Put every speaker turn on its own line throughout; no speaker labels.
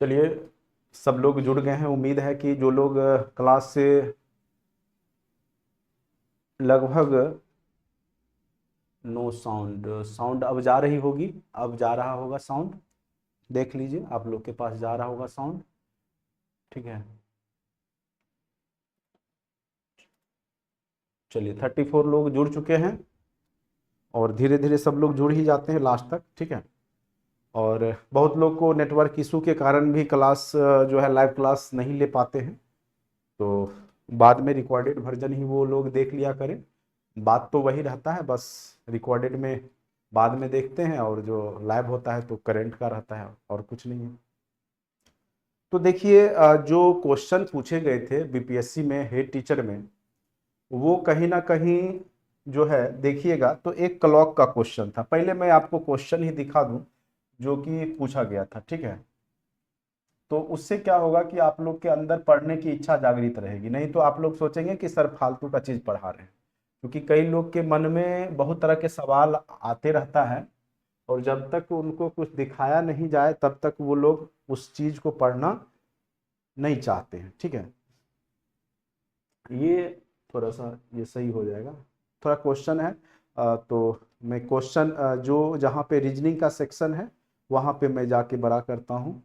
चलिए, सब लोग जुड़ गए हैं। उम्मीद है कि जो लोग क्लास से लगभग नो साउंड साउंड अब जा रही होगी, अब जा रहा होगा साउंड। देख लीजिए, आप लोग के पास जा रहा होगा साउंड। ठीक है, चलिए 34 लोग जुड़ चुके हैं और धीरे धीरे सब लोग जुड़ ही जाते हैं लास्ट तक। ठीक है, और बहुत लोग को नेटवर्क इशू के कारण भी क्लास जो है लाइव क्लास नहीं ले पाते हैं, तो बाद में रिकॉर्डेड वर्जन ही वो लोग देख लिया करें। बात तो वही रहता है, बस रिकॉर्डेड में बाद में देखते हैं और जो लाइव होता है तो करंट का रहता है और कुछ नहीं है। तो देखिए, जो क्वेश्चन पूछे गए थे बीपीएससी में हेड टीचर में, वो कहीं ना कहीं जो है देखिएगा तो एक क्लॉक का क्वेश्चन था। पहले मैं आपको क्वेश्चन ही दिखा दूं जो कि पूछा गया था। ठीक है, तो उससे क्या होगा कि आप लोग के अंदर पढ़ने की इच्छा जागृत रहेगी। नहीं तो आप लोग सोचेंगे कि सर फालतू का चीज पढ़ा रहे हैं, क्योंकि कई लोग के मन में बहुत तरह के सवाल आते रहता है और जब तक उनको कुछ दिखाया नहीं जाए तब तक वो लोग उस चीज को पढ़ना नहीं चाहते हैं। ठीक है, ये थोड़ा सा ये सही हो जाएगा। थोड़ा क्वेश्चन है, तो मैं क्वेश्चन जो जहाँ पे रीजनिंग का सेक्शन है वहाँ पे मैं जाके बड़ा करता हूँ।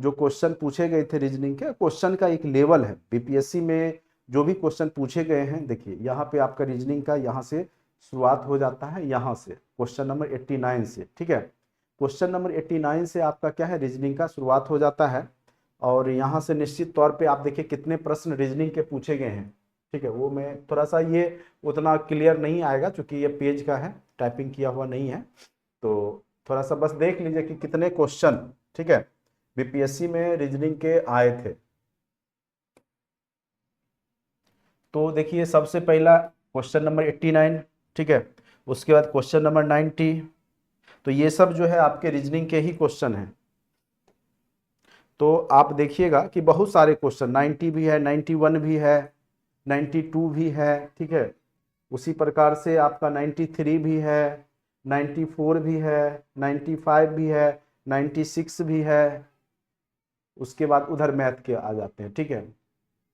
जो क्वेश्चन पूछे गए थे रीजनिंग के, क्वेश्चन का एक लेवल है बीपीएससी में। जो भी क्वेश्चन पूछे गए हैं, देखिए यहाँ पे आपका रीजनिंग का यहाँ से शुरुआत हो जाता है, यहाँ से क्वेश्चन नंबर 89 से। ठीक है, क्वेश्चन नंबर 89 से आपका क्या है, रीजनिंग का शुरुआत हो जाता है। और यहाँ से निश्चित तौर पे आप देखिए कितने प्रश्न रीजनिंग के पूछे गए हैं। ठीक है, वो मैं थोड़ा सा ये उतना क्लियर नहीं आएगा क्योंकि ये पेज का है, टाइपिंग किया हुआ नहीं है। तो थोड़ा सा बस देख लीजिए कि कितने क्वेश्चन, ठीक है, बीपीएससी में रीजनिंग के आए थे। तो देखिए सबसे पहला क्वेश्चन नंबर 89। ठीक है, उसके बाद क्वेश्चन नंबर 90। तो ये सब जो है आपके रीजनिंग के ही क्वेश्चन हैं। तो आप देखिएगा कि बहुत सारे क्वेश्चन 90 भी है, 91 भी है, 92 भी है। ठीक है, उसी प्रकार से आपका 93 भी है, 94 भी है, 95 भी है, 96 भी है। उसके बाद उधर मैथ के आ जाते हैं। ठीक है,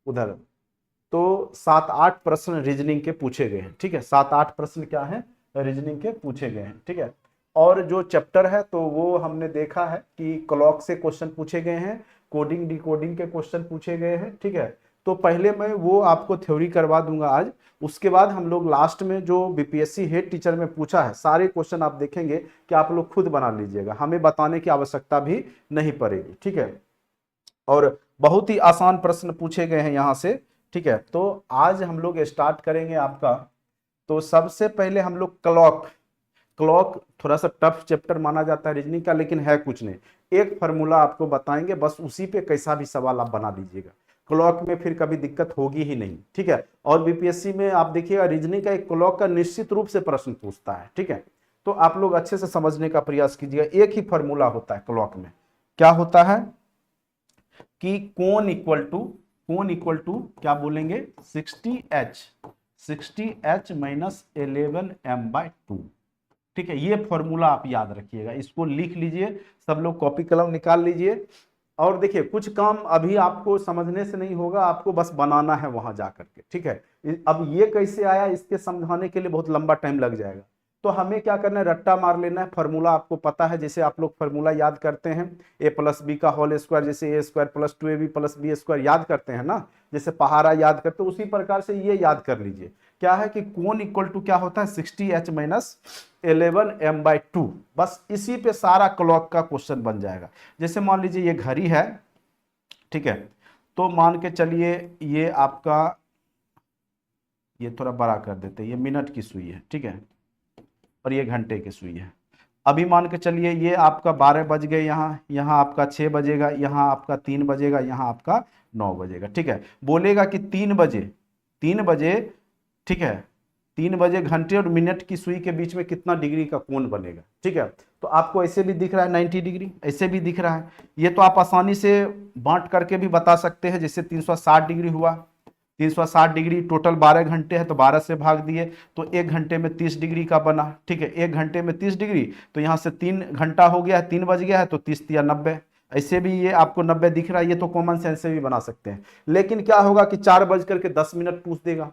उधर तो 7-8 प्रश्न रीजनिंग के पूछे गए हैं। ठीक है, 7-8 प्रश्न क्या है, रीजनिंग के पूछे गए हैं। ठीक है, और जो चैप्टर है तो वो हमने देखा है कि क्लॉक से क्वेश्चन पूछे गए हैं, कोडिंग डिकोडिंग के क्वेश्चन पूछे गए हैं। ठीक है, तो पहले मैं वो आपको थ्योरी करवा दूंगा आज। उसके बाद हम लोग लास्ट में जो बीपीएससी हेड टीचर में पूछा है सारे क्वेश्चन आप देखेंगे कि आप लोग खुद बना लीजिएगा, हमें बताने की आवश्यकता भी नहीं पड़ेगी। ठीक है, और बहुत ही आसान प्रश्न पूछे गए हैं यहाँ से। ठीक है, तो आज हम लोग स्टार्ट करेंगे आपका। तो सबसे पहले हम लोग क्लॉक, क्लॉक थोड़ा सा टफ चैप्टर माना जाता है रीजनिंग का, लेकिन है कुछ नहीं। एक फार्मूला आपको बताएंगे, बस उसी पे कैसा भी सवाल आप बना लीजिएगा। क्लॉक में फिर कभी दिक्कत होगी ही नहीं। ठीक है, और बीपीएससी में आप देखिएगा रीजनिंग का एक क्लॉक का निश्चित रूप से प्रश्न पूछता है। ठीक है, तो आप लोग अच्छे से समझने का प्रयास कीजिएगा। एक ही फॉर्मूला होता है क्लॉक में, क्या होता है कि कोन इक्वल टू क्या बोलेंगे, 60H माइनस 11m/2। ठीक है, ये फॉर्मूला आप याद रखिएगा, इसको लिख लीजिए। सब लोग कॉपी कलम निकाल लीजिए। और देखिए कुछ काम अभी आपको समझने से नहीं होगा, आपको बस बनाना है वहां जाकर के। ठीक है, अब ये कैसे आया इसके समझाने के लिए बहुत लंबा टाइम लग जाएगा। तो हमें क्या करना है, रट्टा मार लेना है। फॉर्मूला आपको पता है, जैसे आप लोग फॉर्मूला याद करते हैं a+b का होल स्क्वायर, जैसे a² + 2ab + b² याद करते हैं ना, जैसे पहाड़ा याद करते हैं, उसी प्रकार से ये याद कर लीजिए। क्या है कि कोन इक्वल टू क्या होता है, 60H माइनस 11m/2। बस इसी पे सारा क्लॉक का क्वेश्चन बन जाएगा। जैसे मान लीजिए ये घड़ी है। ठीक है, तो मान के चलिए ये आपका, ये थोड़ा बड़ा कर देते हैं, ये मिनट की सुई है। ठीक है, और ये घंटे की सुई है। अभी मान के चलिए ये आपका 12 बज गए, यहाँ यहाँ आपका 6 बजेगा, यहाँ आपका 3 बजेगा, यहाँ आपका 9 बजेगा। ठीक है, बोलेगा कि 3 बजे, 3 बजे। ठीक है, 3 बजे घंटे और मिनट की सुई के बीच में कितना डिग्री का कोण बनेगा। ठीक है, तो आपको ऐसे भी दिख रहा है 90 डिग्री, ऐसे भी दिख रहा है। ये तो आप आसानी से बांट करके भी बता सकते हैं, जैसे 360 डिग्री हुआ, 360 डिग्री टोटल 12 घंटे है तो 12 से भाग दिए तो 1 घंटे में 30 डिग्री का बना। ठीक है, 1 घंटे में 30 डिग्री, तो यहाँ से 3 घंटा हो गया है, 3 बज गया है तो 30 × 90। ऐसे भी ये आपको 90 दिख रहा है, ये तो कॉमन सेंस से भी बना सकते हैं। लेकिन क्या होगा कि 4:10 पूछ देगा,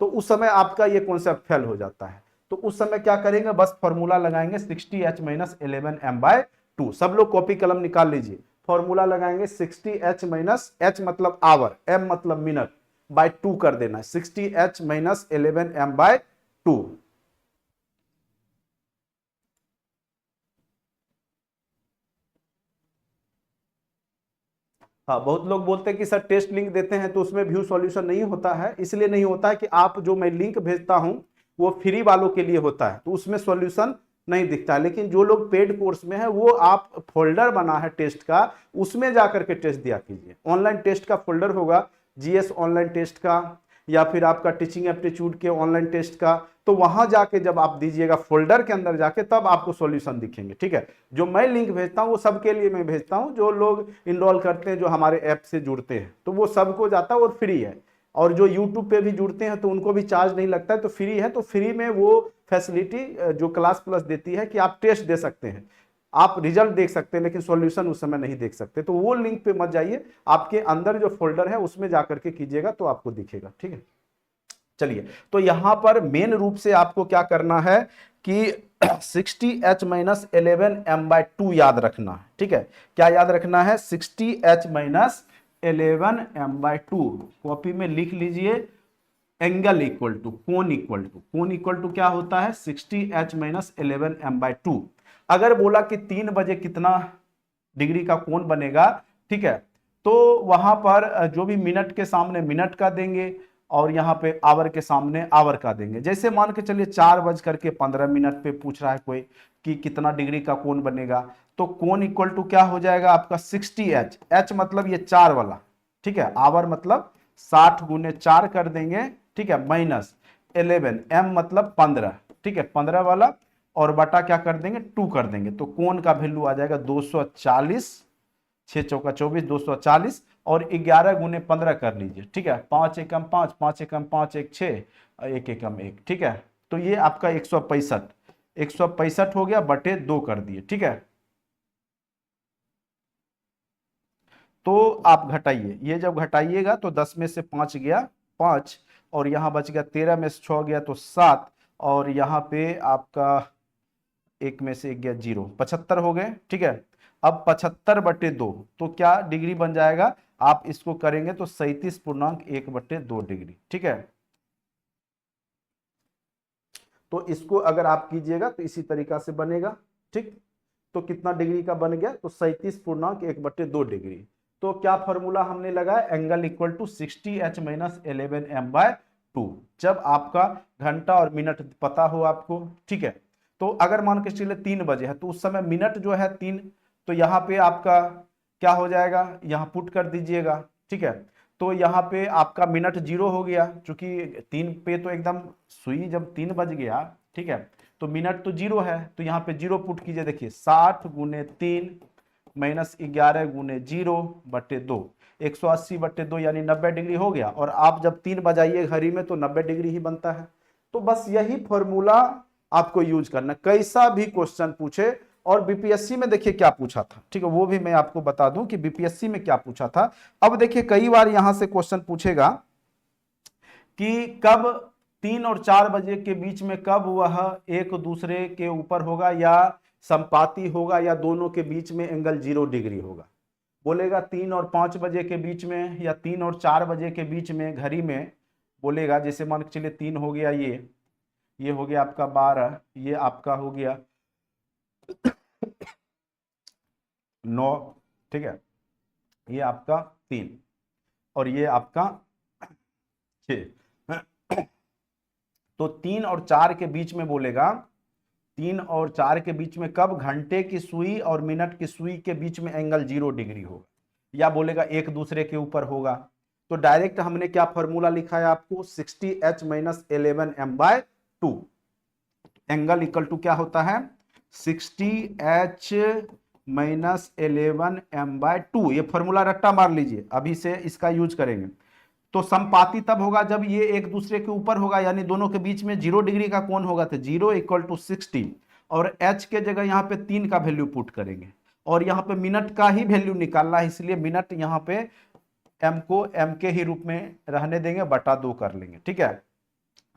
तो उस समय आपका ये कॉन्सेप्ट फेल हो जाता है। तो उस समय क्या करेंगे, बस फॉर्मूला लगाएंगे 60h-11m/2। सब लोग कॉपी कलम निकाल लीजिए। फॉर्मूला लगाएंगे 60h- h मतलब आवर, m मतलब मिनट, बाय 2 कर देना है, 60h-11m/2। हाँ, बहुत लोग बोलते हैं कि सर टेस्ट लिंक देते हैं तो उसमें व्यू सॉल्यूशन नहीं होता है। इसलिए नहीं होता है कि आप जो मैं लिंक भेजता हूं वो फ्री वालों के लिए होता है, तो उसमें सॉल्यूशन नहीं दिखता। लेकिन जो लोग पेड कोर्स में है वो आप फोल्डर बना है टेस्ट का, उसमें जाकर के टेस्ट दिया कीजिए। ऑनलाइन टेस्ट का फोल्डर होगा, जीएस ऑनलाइन टेस्ट का, या फिर आपका टीचिंग एप्टीट्यूड के ऑनलाइन टेस्ट का, तो वहां जाके जब आप दीजिएगा फोल्डर के अंदर जाके, तब आपको सॉल्यूशन दिखेंगे। ठीक है, जो मैं लिंक भेजता हूं वो सबके लिए मैं भेजता हूं, जो लोग इनरोल करते हैं, जो हमारे ऐप से जुड़ते हैं, तो वो सबको जाता है और फ्री है। और जो यूट्यूब पे भी जुड़ते हैं तो उनको भी चार्ज नहीं लगता है, तो फ्री है। तो फ्री में वो फैसिलिटी जो क्लास प्लस देती है कि आप टेस्ट दे सकते हैं, आप रिजल्ट देख सकते हैं, लेकिन सॉल्यूशन उस समय नहीं देख सकते। तो वो लिंक पे मत जाइए, आपके अंदर जो फोल्डर है उसमें जाकर के कीजिएगा तो आपको दिखेगा। ठीक है, चलिए, तो यहां पर मेन रूप से आपको क्या करना है कि 60h-11m/2 याद रखना है। ठीक है, क्या याद रखना है, 60h-11m/2 कॉपी में लिख लीजिए। एंगल इक्वल टू कोण इक्वल टू, कोण इक्वल टू क्या होता है, 60h-11m/2। अगर बोला कि 3 बजे कितना डिग्री का कोण बनेगा, ठीक है, तो वहां पर जो भी मिनट के सामने मिनट का देंगे और यहाँ पे आवर के सामने आवर का देंगे। जैसे मान के चलिए 4:15 पे पूछ रहा है कोई कि कितना डिग्री का कोण बनेगा, तो कोण इक्वल टू क्या हो जाएगा आपका 60h, h मतलब ये 4 वाला, ठीक है, आवर मतलब 60 × 4 कर देंगे, ठीक है, -11, m मतलब 15, ठीक है, 15 वाला, और बटा क्या कर देंगे, 2 कर देंगे, तो कोण का वैल्यू आ जाएगा 240, 6 चौका 24, 240, और 11 × 15 कर लीजिए। ठीक है, 5 एकम 5, 5 एकम 5, 1 6, 1 एकम 1। ठीक है, तो ये आपका 165 हो गया, बटे 2 कर दिए। ठीक है, तो आप घटाइए, ये जब घटाइएगा तो 10 में से 5 गया 5, और यहां बच गया 13 में से 6 गया तो 7, और यहाँ पे आपका 1 में से 1 गया 0, 75 हो गए। ठीक है, अब 75/2 तो क्या डिग्री बन जाएगा, आप इसको करेंगे तो 37.1/2 डिग्री। ठीक है, तो इसको अगर आप कीजिएगा तो इसी तरीका से बनेगा। ठीक, तो कितना डिग्री का बन गया, तो 37.1/2 डिग्री। तो क्या फॉर्मूला हमने लगाया, एंगल इक्वल टू 60h-11m/2, जब आपका घंटा और मिनट पता हो आपको। ठीक है, तो अगर मान के चलिए 3 बजे है तो उस समय मिनट जो है 3, तो यहाँ पे आपका क्या हो जाएगा, यहाँ पुट कर दीजिएगा। ठीक है, तो यहाँ पे आपका मिनट 0 हो गया, क्योंकि 3 पे तो एकदम सुई जब 3 बज गया, ठीक है, तो मिनट तो 0 है, तो यहाँ पे 0 पुट कीजिए। देखिए 60 × 3 -11 × 0/2, 180/2 यानी 90 डिग्री हो गया। और आप जब 3 बजाइए घड़ी में तो 90 डिग्री ही बनता है। तो बस यही फॉर्मूला आपको यूज करना, कैसा भी क्वेश्चन पूछे। और बीपीएससी में देखिए क्या पूछा था, ठीक है, वो भी मैं आपको बता दूं कि बीपीएससी में क्या पूछा था। अब देखिए कई बार यहां से क्वेश्चन पूछेगा कि कब 3 और 4 बजे के बीच में कब वह एक दूसरे के ऊपर होगा, या संपाती होगा, या दोनों के बीच में एंगल 0 डिग्री होगा। बोलेगा 3 और 5 बजे के बीच में, या 3 और 4 बजे के बीच में घड़ी में बोलेगा। जैसे मान के चलिए 3 हो गया, ये हो गया आपका 12, ये आपका हो गया 9, ठीक है, ये आपका 3, और ये आपका 6। तो 3 और 4 के बीच में बोलेगा, 3 और 4 के बीच में कब घंटे की सुई और मिनट की सुई के बीच में एंगल 0 डिग्री होगा, या बोलेगा एक दूसरे के ऊपर होगा। तो डायरेक्ट हमने क्या फॉर्मूला लिखा है आपको, 60h-11m/2, एंगल इक्वल टू क्या होता है, 60h-11m/2। ये फॉर्मूला रट्टा मार लीजिए, अभी से इसका यूज करेंगे। तो संपाती तब होगा जब ये एक दूसरे के ऊपर होगा, यानी दोनों के बीच में 0 डिग्री का कोण होगा, तो 0 = 60, और h के जगह यहाँ पे 3 का वैल्यू पुट करेंगे, और यहाँ पे मिनट का ही वैल्यू निकालना है, इसलिए मिनट यहाँ पे m को m के ही रूप में रहने देंगे, बटा 2 कर लेंगे। ठीक है,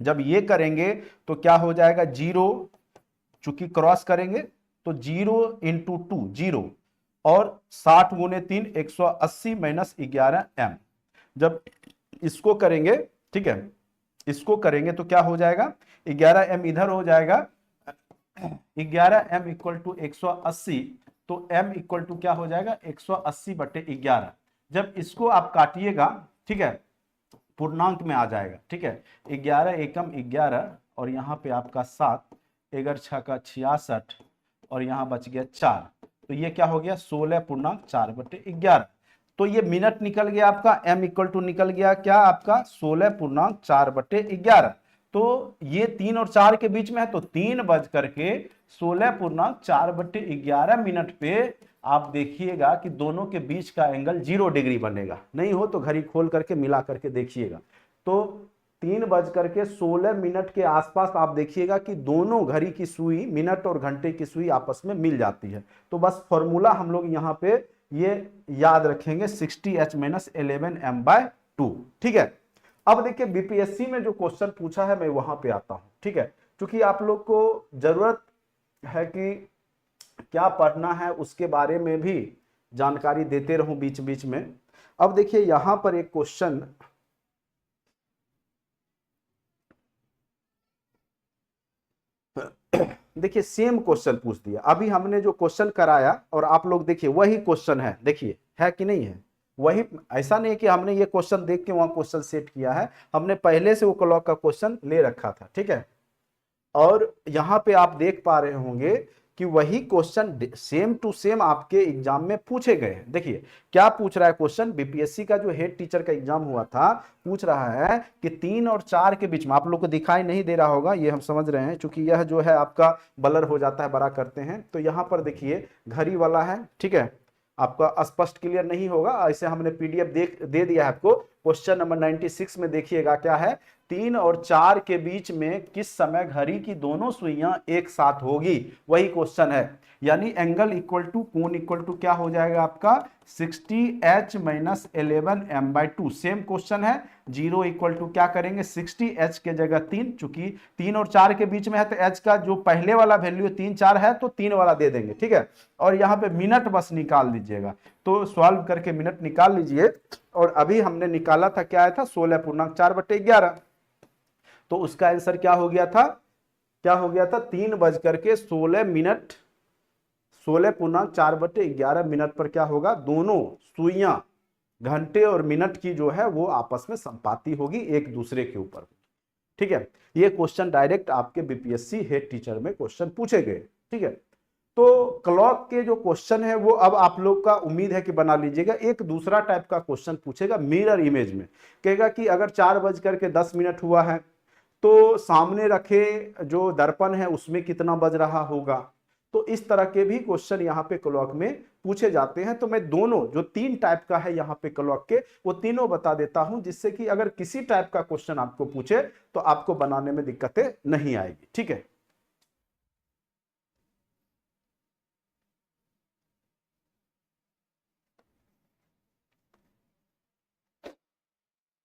जब ये करेंगे तो क्या हो जाएगा, 0, चूंकि क्रॉस करेंगे तो 0 इंटू 2 0, और 60 गुने 3 180 माइनस 11m। जब इसको करेंगे, ठीक है, इसको करेंगे तो क्या हो जाएगा, 11m इधर हो जाएगा, 11m इक्वल टू 180, तो m इक्वल टू क्या हो जाएगा, 180/11। जब इसको आप काटिएगा, ठीक है, पूर्णांक में आ जाएगा। ठीक है, 11 एकम 11, और यहाँ पे आपका 7, 11 6 का 66, और यहाँ बच गया 4, तो ये क्या हो गया, 16.4/11। तो ये मिनट निकल गया आपका, m इक्वल टू निकल गया क्या आपका, 16.4/11। तो ये 3 और 4 के बीच में है, तो 3 बज करके 16.4/11 मिनट पे आप देखिएगा कि दोनों के बीच का एंगल 0 डिग्री बनेगा। नहीं हो तो घड़ी खोल करके मिला करके देखिएगा। तो 3 बज करके 16 मिनट के आसपास आप देखिएगा कि दोनों घड़ी की सुई, मिनट और घंटे की सुई आपस में मिल जाती है। तो बस फॉर्मूला हम लोग यहाँ पे ये याद रखेंगे, 60h - 11m/2। ठीक है, अब देखिए बीपीएससी में जो क्वेश्चन पूछा है मैं वहां पे आता हूं। ठीक है, क्योंकि आप लोग को जरूरत है कि क्या पढ़ना है उसके बारे में भी जानकारी देते रहूं बीच बीच में। अब देखिए यहां पर एक क्वेश्चन, देखिए सेम क्वेश्चन पूछ दिया। अभी हमने जो क्वेश्चन कराया और आप लोग देखिए वही क्वेश्चन है, देखिए है कि नहीं है वही। ऐसा नहीं है कि हमने ये क्वेश्चन देख के वहां क्वेश्चन सेट किया है, हमने पहले से वो क्लॉक का क्वेश्चन ले रखा था। ठीक है, और यहां पे आप देख पा रहे होंगे कि वही क्वेश्चन सेम टू सेम आपके एग्जाम में पूछे गए हैं। देखिए क्या पूछ रहा है क्वेश्चन, बीपीएससी का जो हेड टीचर का एग्जाम हुआ था, पूछ रहा है कि 3 और 4 के बीच में, आप लोग को दिखाई नहीं दे रहा होगा, ये हम समझ रहे हैं, क्योंकि यह जो है आपका ब्लर हो जाता है, बड़ा करते हैं तो यहां पर देखिए घड़ी वाला है। ठीक है, आपका स्पष्ट क्लियर नहीं होगा, ऐसे हमने पीडीएफ दे दिया है आपको। क्वेश्चन नंबर 96 में देखिएगा क्या है, 3 और 4 के बीच में किस समय घड़ी की दोनों सुइयां एक साथ होगी, वही क्वेश्चन है। यानी एंगल इक्वल टू, कोण इक्वल टू क्या हो जाएगा आपका, 60h - 11m/2। सेम क्वेश्चन है, 0 इक्वल टू क्या करेंगे, 60h के जगह 3, चूंकि 3 और 4 के बीच में है तो h का जो पहले वाला वैल्यू 3 4 है तो 3 वाला दे देंगे। ठीक है, और यहाँ पे मिनट बस निकाल लीजिएगा, तो सॉल्व करके मिनट निकाल लीजिए। और अभी हमने निकाला था, क्या आया था, 16.4/11। तो उसका आंसर क्या हो गया था, क्या हो गया था, 3 बज करके 16 मिनट, 16.4/11 मिनट पर क्या होगा, दोनों सुइयां घंटे और मिनट की जो है वो आपस में संपाती होगी एक दूसरे के ऊपर। ठीक है, ये क्वेश्चन डायरेक्ट आपके बीपीएससी हेड टीचर में क्वेश्चन पूछे गए। ठीक है, तो क्लॉक के जो क्वेश्चन है वो अब आप लोग का उम्मीद है कि बना लीजिएगा। एक दूसरा टाइप का क्वेश्चन पूछेगा मिरर इमेज में, कहेगा कि अगर 4:10 हुआ है तो सामने रखे जो दर्पण है उसमें कितना बज रहा होगा। तो इस तरह के भी क्वेश्चन यहाँ पे क्लॉक में पूछे जाते हैं। तो मैं दोनों जो 3 टाइप का है यहाँ पे क्लॉक के, वो तीनों बता देता हूं, जिससे कि अगर किसी टाइप का क्वेश्चन आपको पूछे तो आपको बनाने में दिक्कतें नहीं आएगी। ठीक है,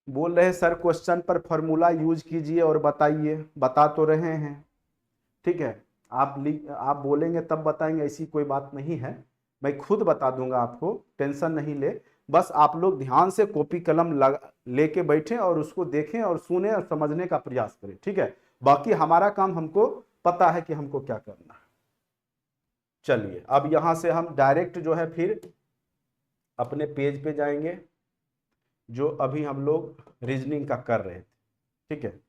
बोल रहे सर क्वेश्चन पर फॉर्मूला यूज कीजिए और बताइए, बता तो रहे हैं। ठीक है, आप बोलेंगे तब बताएंगे, ऐसी कोई बात नहीं है, मैं खुद बता दूंगा आपको, टेंशन नहीं ले। बस आप लोग ध्यान से कॉपी कलम लेके बैठें और उसको देखें और सुने और समझने का प्रयास करें। ठीक है, बाकी हमारा काम, हमको पता है कि हमको क्या करना है। चलिए अब यहां से हम डायरेक्ट जो है फिर अपने पेज पे जाएंगे जो अभी हम लोग रीजनिंग का कर रहे थे। ठीक है,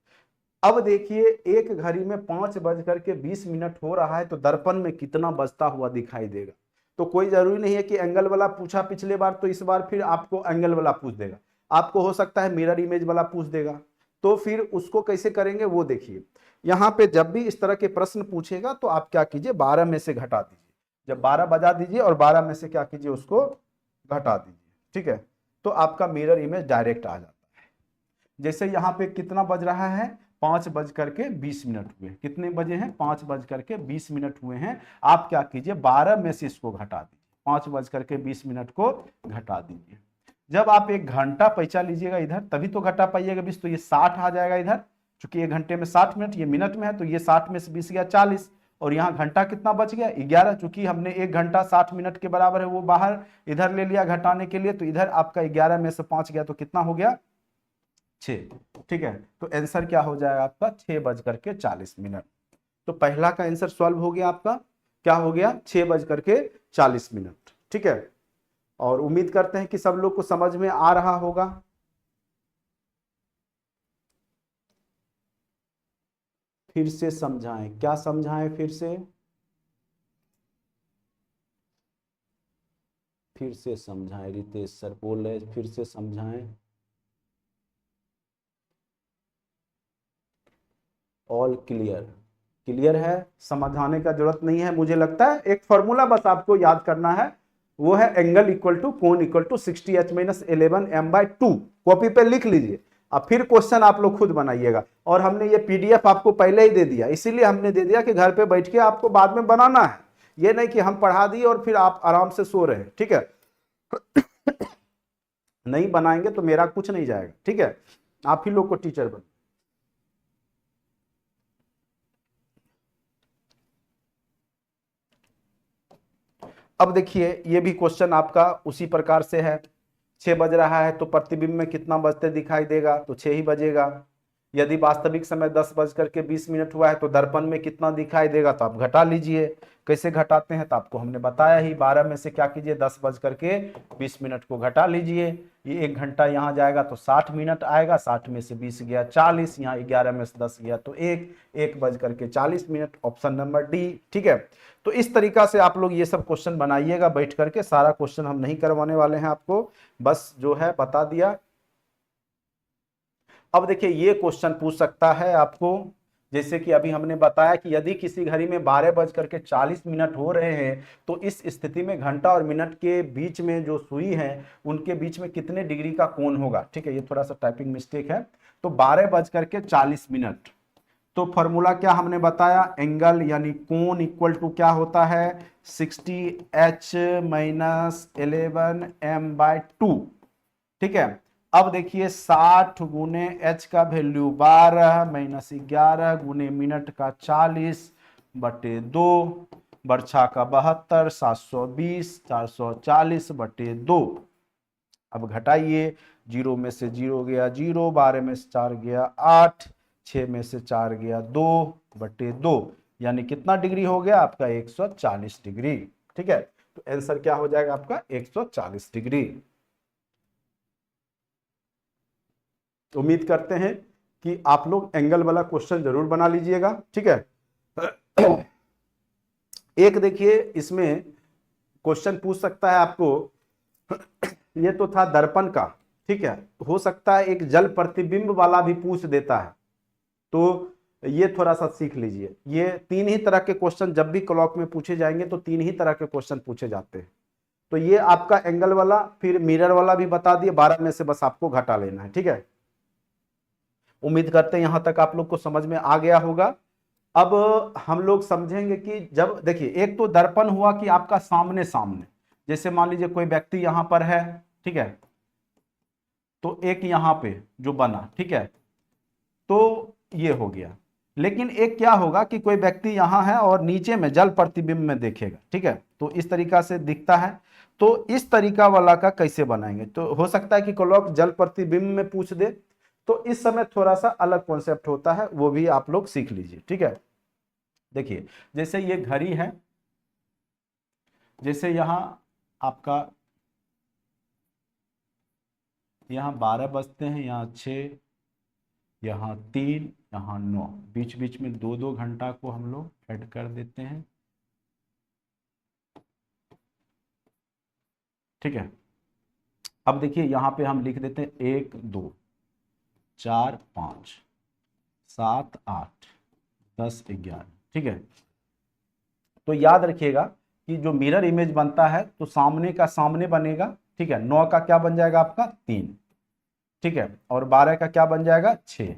अब देखिए एक घड़ी में 5:20 हो रहा है तो दर्पण में कितना बजता हुआ दिखाई देगा। तो कोई जरूरी नहीं है कि एंगल वाला पूछा पिछले बार तो इस बार फिर आपको एंगल वाला पूछ देगा, आपको हो सकता है मिरर इमेज वाला पूछ देगा। तो फिर उसको कैसे करेंगे वो देखिए। यहाँ पे जब भी इस तरह के प्रश्न पूछेगा तो आप क्या कीजिए, 12 में से घटा दीजिए, जब 12 बजा दीजिए और 12 में से क्या कीजिए, उसको घटा दीजिए। ठीक है, तो आपका मिरर इमेज डायरेक्ट आ जाता है। जैसे यहाँ पे कितना बज रहा है, 5:20 हुए, कितने बजे हैं, 5:20 हुए हैं। आप क्या कीजिए, 12 में से इसको घटा दीजिए। 5:20 को घटा दीजिए। जब आप 1 घंटा पैसा लीजिएगा इधर तभी तो घटा पाइएगा 20, तो ये 60 आ जाएगा इधर, चूंकि 1 घंटे में 60 मिनट, ये मिनट में है तो ये 60 में से 20 गया 40, और यहाँ घंटा कितना बच गया 11, चूंकि हमने 1 घंटा 60 मिनट के बराबर है वो बाहर इधर ले लिया घटाने के लिए, तो इधर आपका 11 में से 5 गया तो कितना हो गया 6। ठीक है, तो आंसर क्या हो जाएगा आपका 6:40। तो पहला का आंसर सॉल्व हो गया आपका, क्या हो गया 6:40। ठीक है, और उम्मीद करते हैं कि सब लोग को समझ में आ रहा होगा। फिर से समझाएं, क्या समझाएं फिर से समझाएं, रितेश सर बोल रहे फिर से समझाएं। ऑल क्लियर है, समझाने का जरूरत नहीं है। मुझे लगता है एक फॉर्मूला बस आपको याद करना है, वो है एंगल इक्वल टू कोण इक्वल टू 60h-11m/2। कॉपी पे लिख लीजिए, अब फिर क्वेश्चन आप लोग खुद बनाइएगा। और हमने ये पीडीएफ आपको पहले ही दे दिया, इसीलिए हमने दे दिया कि घर पे बैठ के आपको बाद में बनाना है, ये नहीं कि हम पढ़ा दिए और फिर आप आराम से सो रहे हैं। ठीक है नहीं बनाएंगे तो मेरा कुछ नहीं जाएगा। ठीक है, आप ही लोग को टीचर बन। अब देखिए ये भी क्वेश्चन आपका उसी प्रकार से है। 6 बज रहा है तो प्रतिबिंब में कितना बजते दिखाई देगा, तो 6 ही बजेगा। यदि वास्तविक समय 10:20 हुआ है तो दर्पण में कितना दिखाई देगा, तो आप घटा लीजिए। कैसे घटाते हैं तो आपको हमने बताया ही, 12 में से क्या कीजिए 10:20 को घटा लीजिए। ये 1 घंटा यहाँ जाएगा तो 60 मिनट आएगा, 60 में से 20 गया 40, यहाँ 11 में से 10 गया तो 1:40। Option number D. ठीक है, तो इस तरीका से आप लोग ये सब क्वेश्चन बनाइएगा बैठ करके। सारा क्वेश्चन हम नहीं करवाने वाले हैं आपको, बस जो है बता दिया। अब देखिए ये क्वेश्चन पूछ सकता है आपको, जैसे कि अभी हमने बताया कि यदि किसी घड़ी में 12:40 हो रहे हैं तो इस स्थिति में घंटा और मिनट के बीच में जो सुई है उनके बीच में कितने डिग्री का कोण होगा। ठीक है, ये थोड़ा सा टाइपिंग मिस्टेक है। तो 12:40, तो फॉर्मूला क्या हमने बताया, एंगल यानी कोण इक्वल टू क्या होता है 60h-11m/2। ठीक है, अब देखिए 60 गुने h का वैल्यू 12 -11 गुने मिनट का 40/2, बरछा का 72, 720, 440/2। अब घटाइए, 0 में से 0 गया 0, 12 में से 4 गया 8, 6 में से 4 गया 2/2, यानी कितना डिग्री हो गया आपका 140 डिग्री। ठीक है, तो आंसर क्या हो जाएगा आपका 140 डिग्री। उम्मीद करते हैं कि आप लोग एंगल वाला क्वेश्चन जरूर बना लीजिएगा। ठीक है, एक देखिए इसमें क्वेश्चन पूछ सकता है आपको, ये तो था दर्पण का। ठीक है, हो सकता है एक जल प्रतिबिंब वाला भी पूछ देता है, तो ये थोड़ा सा सीख लीजिए। ये 3 ही तरह के क्वेश्चन जब भी क्लॉक में पूछे जाएंगे तो 3 ही तरह के क्वेश्चन पूछे जाते हैं। तो ये आपका एंगल वाला, फिर मिरर वाला भी बता दिए, 12 में से बस आपको घटा लेना है। ठीक है, उम्मीद करते हैं यहां तक आप लोग को समझ में आ गया होगा। अब हम लोग समझेंगे कि जब देखिए एक तो दर्पण हुआ कि आपका सामने सामने, जैसे मान लीजिए कोई व्यक्ति यहां पर है। ठीक है, तो एक यहां पे जो बना, ठीक है, तो ये हो गया। लेकिन एक क्या होगा कि कोई व्यक्ति यहां है और नीचे में जल प्रतिबिंब में देखेगा। ठीक है, तो इस तरीका से दिखता है। तो इस तरीका वाला का कैसे बनाएंगे, तो हो सकता है कि क्लॉक जल प्रतिबिंब में पूछ दे, तो इस समय थोड़ा सा अलग कॉन्सेप्ट होता है, वो भी आप लोग सीख लीजिए। ठीक है, देखिए जैसे ये घड़ी है, जैसे यहां आपका यहां 12 बजते हैं, यहां 6, यहाँ 3, यहाँ 9, बीच बीच में 2-2 घंटा को हम लोग ऐड कर देते हैं। ठीक है, अब देखिए यहाँ पे हम लिख देते हैं 1 2 4 5 7 8 10 11। ठीक है, तो याद रखिएगा कि जो मिरर इमेज बनता है तो सामने का सामने बनेगा। ठीक है, 9 का क्या बन जाएगा आपका 3। ठीक है, और 12 का क्या बन जाएगा 6,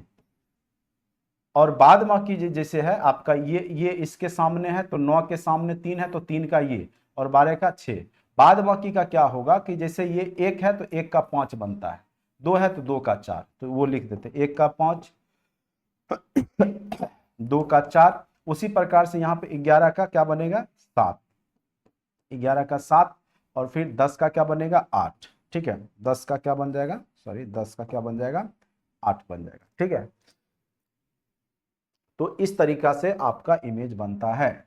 और बाद में की जैसे है आपका ये इसके सामने है तो 9 के सामने 3 है तो 3 का ये, और 12 का 6, बाद बाकी का क्या होगा कि जैसे ये 1 है तो 1 का 5 बनता है, 2 है तो 2 का 4, तो वो लिख देते 1 का 5 2 का 4। उसी प्रकार से यहाँ पे 11 का क्या बनेगा 7, 11 का 7, और फिर 10 का क्या बनेगा 8। ठीक है, 10 का क्या बन जाएगा, सॉरी 10 का क्या बन जाएगा 8 बन जाएगा। ठीक है, तो इस तरीका से आपका इमेज बनता है।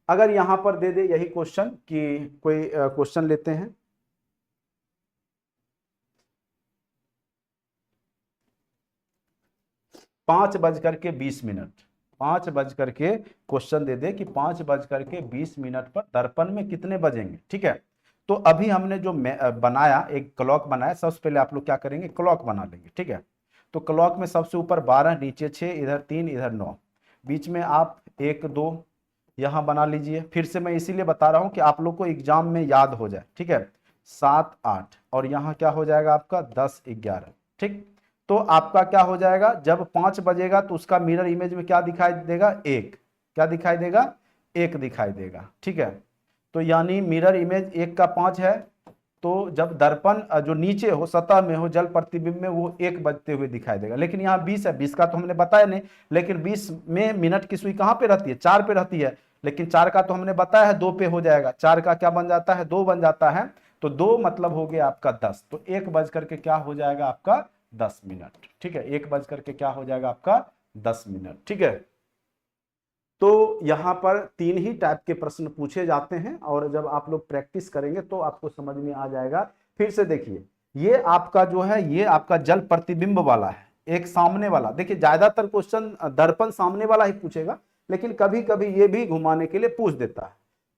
अगर यहां पर दे दे यही क्वेश्चन कि कोई क्वेश्चन लेते हैं, 5:20, 5:20 क्वेश्चन दे दे कि 5:20 पर दर्पण में कितने बजेंगे। ठीक है, तो अभी हमने जो बनाया, एक क्लॉक बनाया, सबसे पहले आप लोग क्या करेंगे, क्लॉक बना लेंगे। ठीक है, तो क्लॉक में सबसे ऊपर 12, नीचे 6, इधर 3, इधर 9, बीच में आप 1 2 यहां बना लीजिए। फिर से मैं इसीलिए बता रहा हूं कि आप लोग को एग्जाम में याद हो जाए। ठीक है, 7 8, और यहां क्या हो जाएगा आपका 10 11। ठीक, तो आपका क्या हो जाएगा, जब 5 बजेगा तो उसका मिरर इमेज में क्या दिखाई देगा, 1, क्या दिखाई देगा, 1 दिखाई देगा। ठीक है, तो यानी मिरर इमेज 1 का 5 है, तो जब दर्पण जो नीचे हो, सतह में हो, जल प्रतिबिंब में, वो 1 बजते हुए दिखाई देगा। लेकिन यहाँ 20 है, 20 का तो हमने बताया नहीं, लेकिन 20 में मिनट की सुई कहाँ पे रहती है, 4 पे रहती है, लेकिन 4 का तो हमने बताया है 2 पे हो जाएगा, 4 का क्या बन जाता है 2 बन जाता है, तो 2 मतलब हो गया आपका 10, तो 1 बज करके क्या हो जाएगा आपका 10 मिनट। ठीक है, 1 बज करके क्या हो जाएगा आपका 10 मिनट। ठीक है, तो यहां पर 3 ही टाइप के प्रश्न पूछे जाते हैं, और जब आप लोग प्रैक्टिस करेंगे तो आपको समझ में आ जाएगा। फिर से देखिए, ये आपका जो है, ये आपका जल प्रतिबिंब वाला है, एक सामने वाला। देखिए ज्यादातर क्वेश्चन दर्पण सामने वाला ही पूछेगा, लेकिन कभी कभी ये भी घुमाने के लिए पूछ देता है।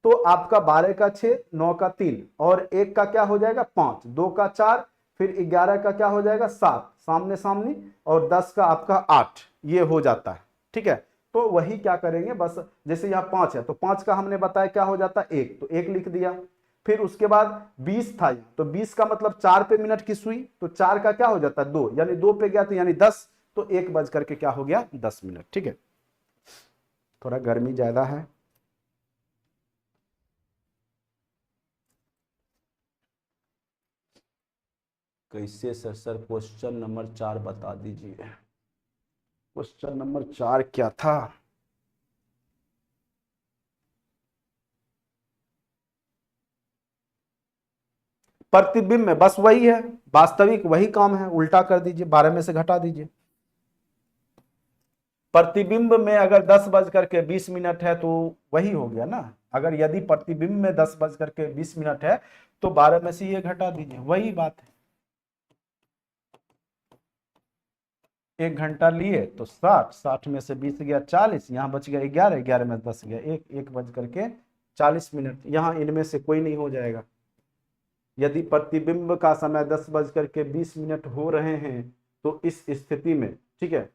तो आपका 12 का 6, 9 का 3, और 1 का क्या हो जाएगा 5, 2 का 4, फिर 11 का क्या हो जाएगा 7, सामने सामने, और 10 का आपका 8, ये हो जाता है। ठीक है, तो वही क्या करेंगे, बस जैसे यहाँ 5 है तो 5 का हमने बताया क्या हो जाता है 1, तो 1 लिख दिया। फिर उसके बाद 20 था, तो 20 का मतलब 4 पे मिनट की सुई, तो 4 का क्या हो जाता है 2, यानी 2 पे गया तो यानी 10, तो 1 बज करके क्या हो गया 10 मिनट। ठीक है, थोड़ा गर्मी ज्यादा है। कैसे सर क्वेश्चन नंबर 4 बता दीजिए, क्वेश्चन नंबर 4 क्या था, प्रतिबिंब में बस वही है, वास्तविक वही काम है, उल्टा कर दीजिए, 12 में से घटा दीजिए। प्रतिबिंब में अगर 10:20 है तो वही हो गया ना, अगर यदि प्रतिबिंब में 10:20 है तो 12 में से ये घटा दीजिए, वही बात है। 1 घंटा लिए तो 60, 60 में से 20 गया 40, यहाँ बच गया 11, 11 में 10 गया 1, 1:40, यहाँ इनमें से कोई नहीं हो जाएगा। यदि प्रतिबिंब का समय 10:20 हो रहे हैं तो इस स्थिति में, ठीक है,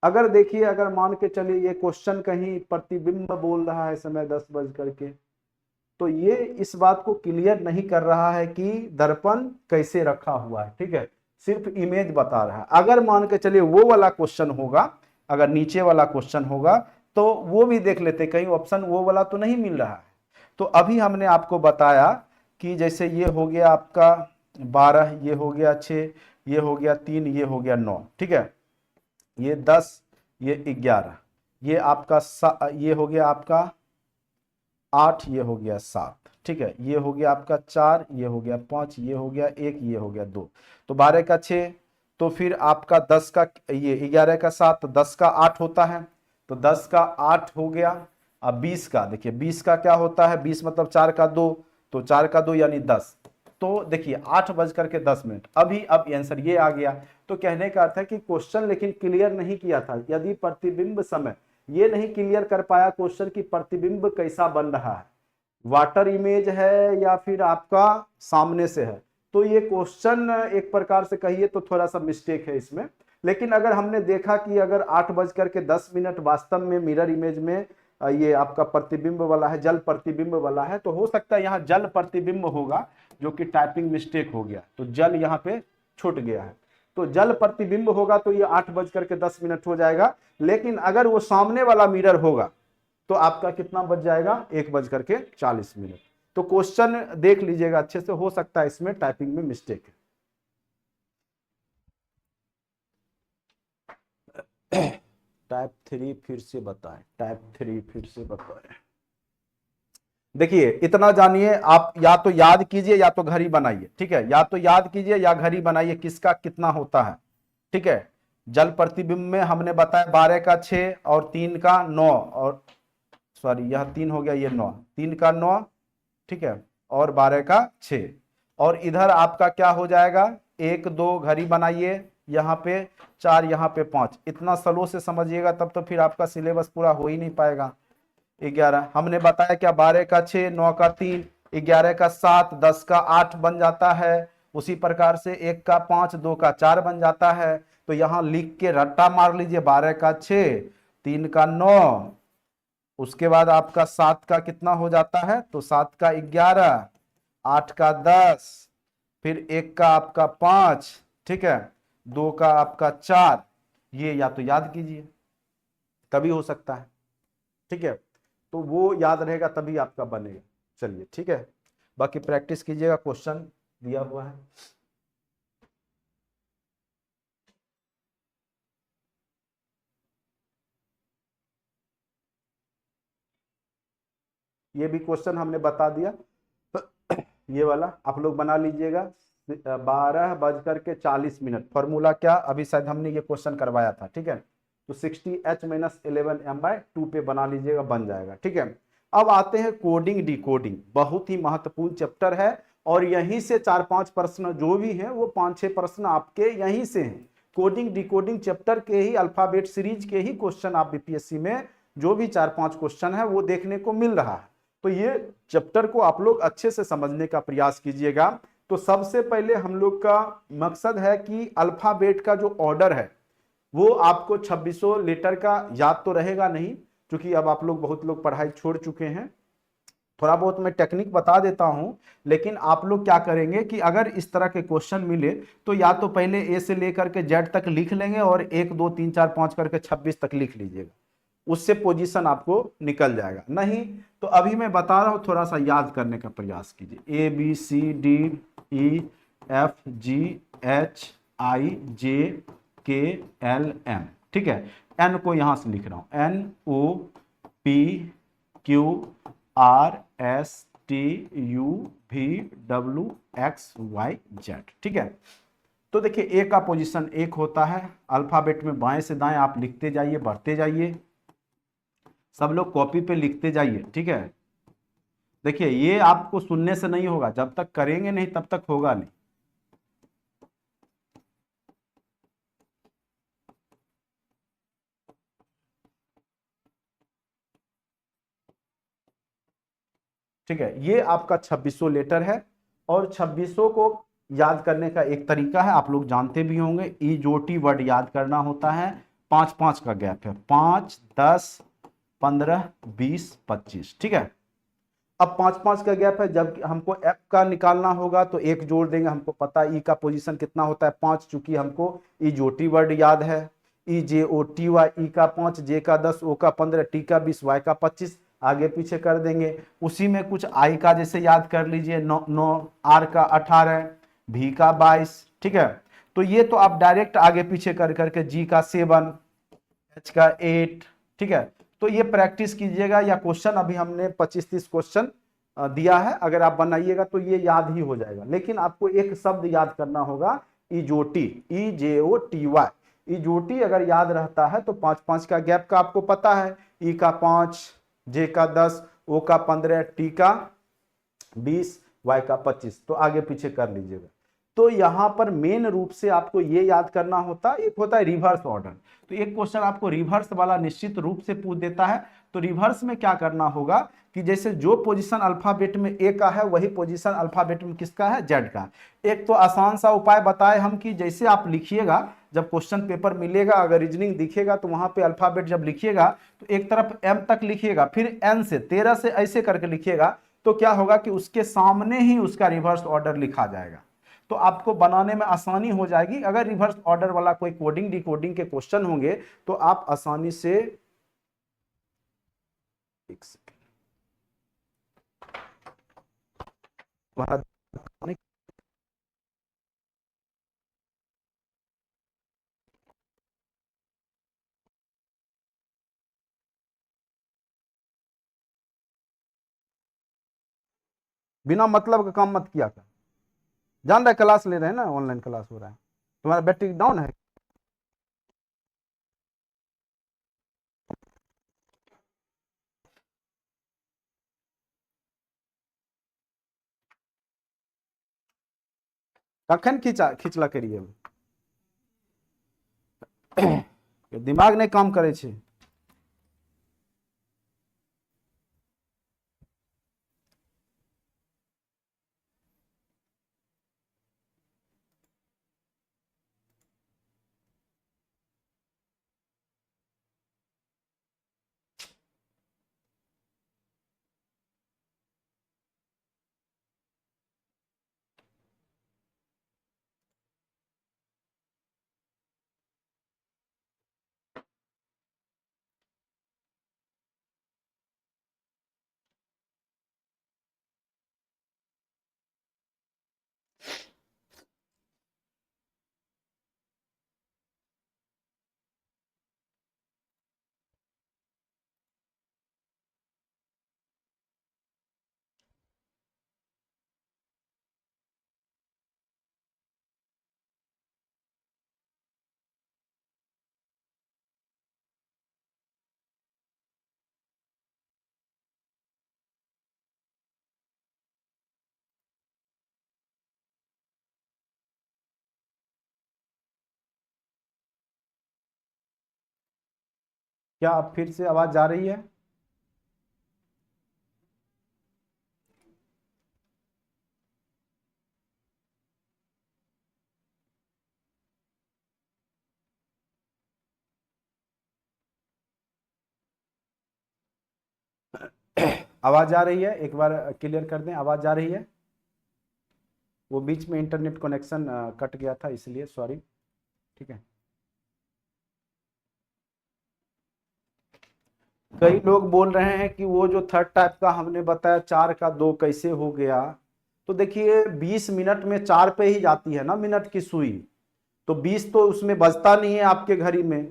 अगर देखिए, अगर मान के चलिए ये क्वेश्चन कहीं प्रतिबिंब बोल रहा है समय 10:00 तो ये इस बात को क्लियर नहीं कर रहा है कि दर्पण कैसे रखा हुआ है। ठीक है, सिर्फ इमेज बता रहा है। अगर मान के चलिए वो वाला क्वेश्चन होगा, अगर नीचे वाला क्वेश्चन होगा तो वो भी देख लेते, कहीं ऑप्शन वो वाला तो नहीं मिल रहा है। तो अभी हमने आपको बताया कि जैसे ये हो गया आपका 12, ये हो गया 6, ये हो गया 3, ये हो गया 9, ठीक है, ये 10, ये 11, ये आपका ये हो गया आपका 8, ये हो गया 7, ठीक है, ये हो गया आपका 4, ये हो गया 5, ये हो गया 1, ये हो गया 2, तो 12 का 6, तो फिर आपका 10 का, ये 11 का 7, तो 10 का 8 होता है, तो 10 का 8 हो गया। अब 20 का देखिए, 20 का क्या होता है, 20 मतलब 4 का 2, तो 4 का 2 यानी 10, तो देखिए 8:10। अभी अब आंसर ये आ गया। तो कहने का अर्थ है कि क्वेश्चन लेकिन क्लियर नहीं किया था, यदि प्रतिबिंब समय ये नहीं क्लियर कर पाया क्वेश्चन की प्रतिबिंब कैसा बन रहा है, वाटर इमेज है या फिर आपका सामने से है, तो ये क्वेश्चन एक प्रकार से कहिए तो थोड़ा सा मिस्टेक है इसमें। लेकिन अगर हमने देखा कि अगर 8:10 वास्तव में मिरर इमेज में ये आपका प्रतिबिंब वाला है, जल प्रतिबिंब वाला है, तो हो सकता है यहाँ जल प्रतिबिंब होगा, जो कि टाइपिंग मिस्टेक हो गया, तो जल यहाँ पे छूट गया है, तो जल प्रतिबिंब होगा तो ये 8:10 हो जाएगा। लेकिन अगर वो सामने वाला मिरर होगा तो आपका कितना बज जाएगा, 1:40। तो क्वेश्चन देख लीजिएगा अच्छे से, हो सकता है इसमें टाइपिंग में मिस्टेक है। टाइप 3 फिर से बताएं, टाइप 3 फिर से बताएं। देखिए इतना जानिए, आप या तो याद कीजिए या तो घड़ी बनाइए, ठीक है, या तो याद कीजिए या घड़ी बनाइए किसका कितना होता है, ठीक है। जल प्रतिबिंब में हमने बताया 12 का 6 और 3 का 9, और सॉरी यह 3 हो गया, ये 9, 3 का 9, ठीक है, और 12 का 6। और इधर आपका क्या हो जाएगा, 1 2 घड़ी बनाइए, यहाँ पे 4, यहाँ पे 5। इतना स्लो से समझिएगा तब तो फिर आपका सिलेबस पूरा हो ही नहीं पाएगा। 11 हमने बताया क्या, 12 का 6, 9 का 3, 11 का 7, 10 का 8 बन जाता है। उसी प्रकार से 1 का 5, 2 का 4 बन जाता है। तो यहां लिख के रट्टा मार लीजिए, 12 का 6, 3 का 9, उसके बाद आपका 7 का कितना हो जाता है, तो 7 का 11, 8 का 10, फिर 1 का आपका 5, ठीक है, 2 का आपका 4। ये या तो याद कीजिए तभी हो सकता है, ठीक है, तो वो याद रहेगा तभी आपका बनेगा। चलिए ठीक है, बाकी प्रैक्टिस कीजिएगा, क्वेश्चन दिया हुआ है। ये भी क्वेश्चन हमने बता दिया, ये वाला आप लोग बना लीजिएगा। 12:40 फॉर्मूला क्या, अभी शायद हमने ये क्वेश्चन करवाया था, ठीक है, तो 60h-11m/2 पे बना लीजिएगा, बन जाएगा, ठीक है। अब आते हैं कोडिंग डिकोडिंग, बहुत ही महत्वपूर्ण चैप्टर है, और यहीं से 4-5 प्रश्न जो भी हैं वो 5-6 प्रश्न आपके यहीं से हैं। कोडिंग डिकोडिंग चैप्टर के ही, अल्फाबेट सीरीज के ही क्वेश्चन आप बीपीएससी में जो भी 4-5 क्वेश्चन है वो देखने को मिल रहा है। तो ये चैप्टर को आप लोग अच्छे से समझने का प्रयास कीजिएगा। तो सबसे पहले हम लोग का मकसद है कि अल्फाबेट का जो ऑर्डर है वो आपको 2600 लेटर का याद तो रहेगा नहीं, क्योंकि अब आप लोग बहुत लोग पढ़ाई छोड़ चुके हैं। थोड़ा बहुत मैं टेक्निक बता देता हूं, लेकिन आप लोग क्या करेंगे कि अगर इस तरह के क्वेश्चन मिले तो या तो पहले ए से लेकर के जेड तक लिख लेंगे और 1 2 3 4 5 करके 26 तक लिख लीजिएगा, उससे पोजीशन आपको निकल जाएगा। नहीं तो अभी मैं बता रहा हूं, थोड़ा सा याद करने का प्रयास कीजिए, ABCDEFGHIJKLM, ठीक है। एन को यहां से लिख रहा हूं, NOPQRSTUVWXYZ, ठीक है। तो देखिए ए का पोजीशन 1 होता है, अल्फाबेट में बाएं से दाएं आप लिखते जाइए, बढ़ते जाइए, सब लोग कॉपी पे लिखते जाइए, ठीक है। देखिए ये आपको सुनने से नहीं होगा, जब तक करेंगे नहीं तब तक होगा नहीं। ठीक है, ये आपका 2600 लेटर है, और 2600 को याद करने का एक तरीका है, आप लोग जानते भी होंगे, ईजोटी वर्ड याद करना होता है। 5-5 का गैप है, 5 10 15 20 25, ठीक है। अब 5-5 का गैप है, जब हमको एफ का निकालना होगा तो एक जोड़ देंगे, हमको पता है ई का पोजीशन कितना होता है 5, चूंकि हमको ईजोटी वर्ड याद है, EJOTY, ई का 5, जे का 10, ओ का 15, टी का 20, वाई का 25, आगे पीछे कर देंगे। उसी में कुछ आई का जैसे याद कर लीजिए 9, आर का 18, भी का 22, ठीक है। तो ये तो आप डायरेक्ट आगे पीछे कर करके, जी का 7, एच का 8, ठीक है। तो ये प्रैक्टिस कीजिएगा, या क्वेश्चन अभी हमने 25-30 क्वेश्चन दिया है, अगर आप बनाइएगा तो ये याद ही हो जाएगा। लेकिन आपको एक शब्द याद करना होगा, इजोटी, EJOTY, इजोटी अगर याद रहता है तो 5-5 का गैप का आपको पता है, ई का 5, जे का 10, ओ का 15, टी का 20, वाई का 25, तो आगे पीछे कर लीजिएगा। तो यहां पर मेन रूप से आपको ये याद करना होता है, एक होता है रिवर्स ऑर्डर। तो एक क्वेश्चन आपको रिवर्स वाला निश्चित रूप से पूछ देता है, तो रिवर्स में क्या करना होगा कि जैसे जो पोजीशन अल्फाबेट में ए का है वही पोजीशन अल्फाबेट में किसका है, जेड का। एक तो आसान सा उपाय बताए हम कि जैसे आप लिखिएगा, जब क्वेश्चन पेपर मिलेगा अगर रीजनिंग दिखेगा तो वहां पे अल्फाबेट जब लिखिएगा तो एक तरफ एम तक लिखिएगा, फिर एन से 13 से ऐसे करके लिखिएगा, तो क्या होगा कि उसके सामने ही उसका रिवर्स ऑर्डर लिखा जाएगा, तो आपको बनाने में आसानी हो जाएगी। अगर रिवर्स ऑर्डर वाला कोई कोडिंग डिकोडिंग के क्वेश्चन होंगे तो आप आसानी से एक सेकेंड, वहां बिना मतलब का काम मत किया कर। जान रहा है क्लास ले रहे हैं ना, ऑनलाइन क्लास हो रहा है, तुम्हारा बैटरी डाउन है। कखन खिंचला करिए दिमाग नहीं काम करे छे। क्या अब फिर से आवाज जा रही है? आवाज आ रही है? एक बार क्लियर कर दें, आवाज आ रही है? वो बीच में इंटरनेट कनेक्शन कट गया था, इसलिए सॉरी। ठीक है। कई लोग बोल रहे हैं कि वो जो थर्ड टाइप का हमने बताया 4 का 2 कैसे हो गया। तो देखिए 20 मिनट में 4 पे ही जाती है ना मिनट की सुई, तो 20 तो उसमें बजता नहीं है आपके घड़ी में,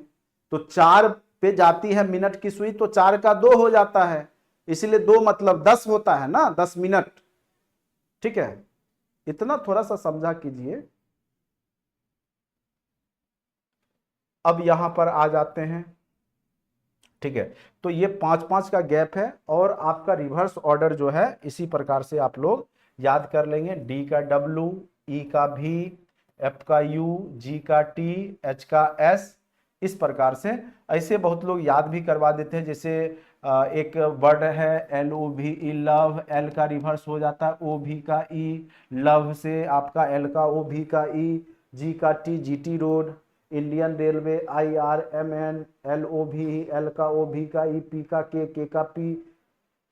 तो 4 पे जाती है मिनट की सुई, तो 4 का 2 हो जाता है, इसीलिए 2 मतलब 10 होता है ना, 10 मिनट। ठीक है, इतना थोड़ा सा समझा कीजिए। अब यहां पर आ जाते हैं। ठीक है, तो ये 5-5 का गैप है, और आपका रिवर्स ऑर्डर जो है इसी प्रकार से आप लोग याद कर लेंगे। डी का डब्ल्यू, ई का भी, एफ का यू, जी का टी, एच का एस, इस प्रकार से। ऐसे बहुत लोग याद भी करवा देते हैं, जैसे एक वर्ड है एल ओ भी ई, लव, एल का रिवर्स हो जाता है ओ भी का ई, लव से आपका एल का ओ भी का ई, जी का T, G T road, Indian railway, I R M N, L O भी, एल का ओ भी का ई, पी का के का पी।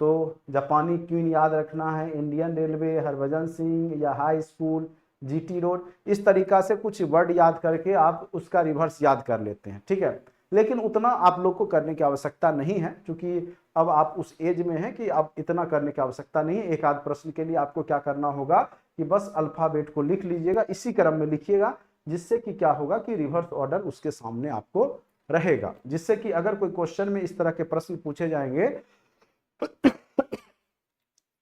तो जापानी क्वीन याद रखना है, इंडियन रेलवे, हरभजन सिंह या हाई स्कूल, जीटी रोड, इस तरीका से कुछ वर्ड याद करके आप उसका रिवर्स याद कर लेते हैं। ठीक है, लेकिन उतना आप लोग को करने की आवश्यकता नहीं है, क्योंकि अब आप उस एज में हैं कि अब इतना करने की आवश्यकता नहीं है। एक आध प्रश्न के लिए आपको क्या करना होगा कि बस अल्फाबेट को लिख लीजिएगा, इसी क्रम में लिखिएगा, जिससे कि क्या होगा कि रिवर्स ऑर्डर उसके सामने आपको रहेगा, जिससे कि अगर कोई क्वेश्चन में इस तरह के प्रश्न पूछे जाएंगे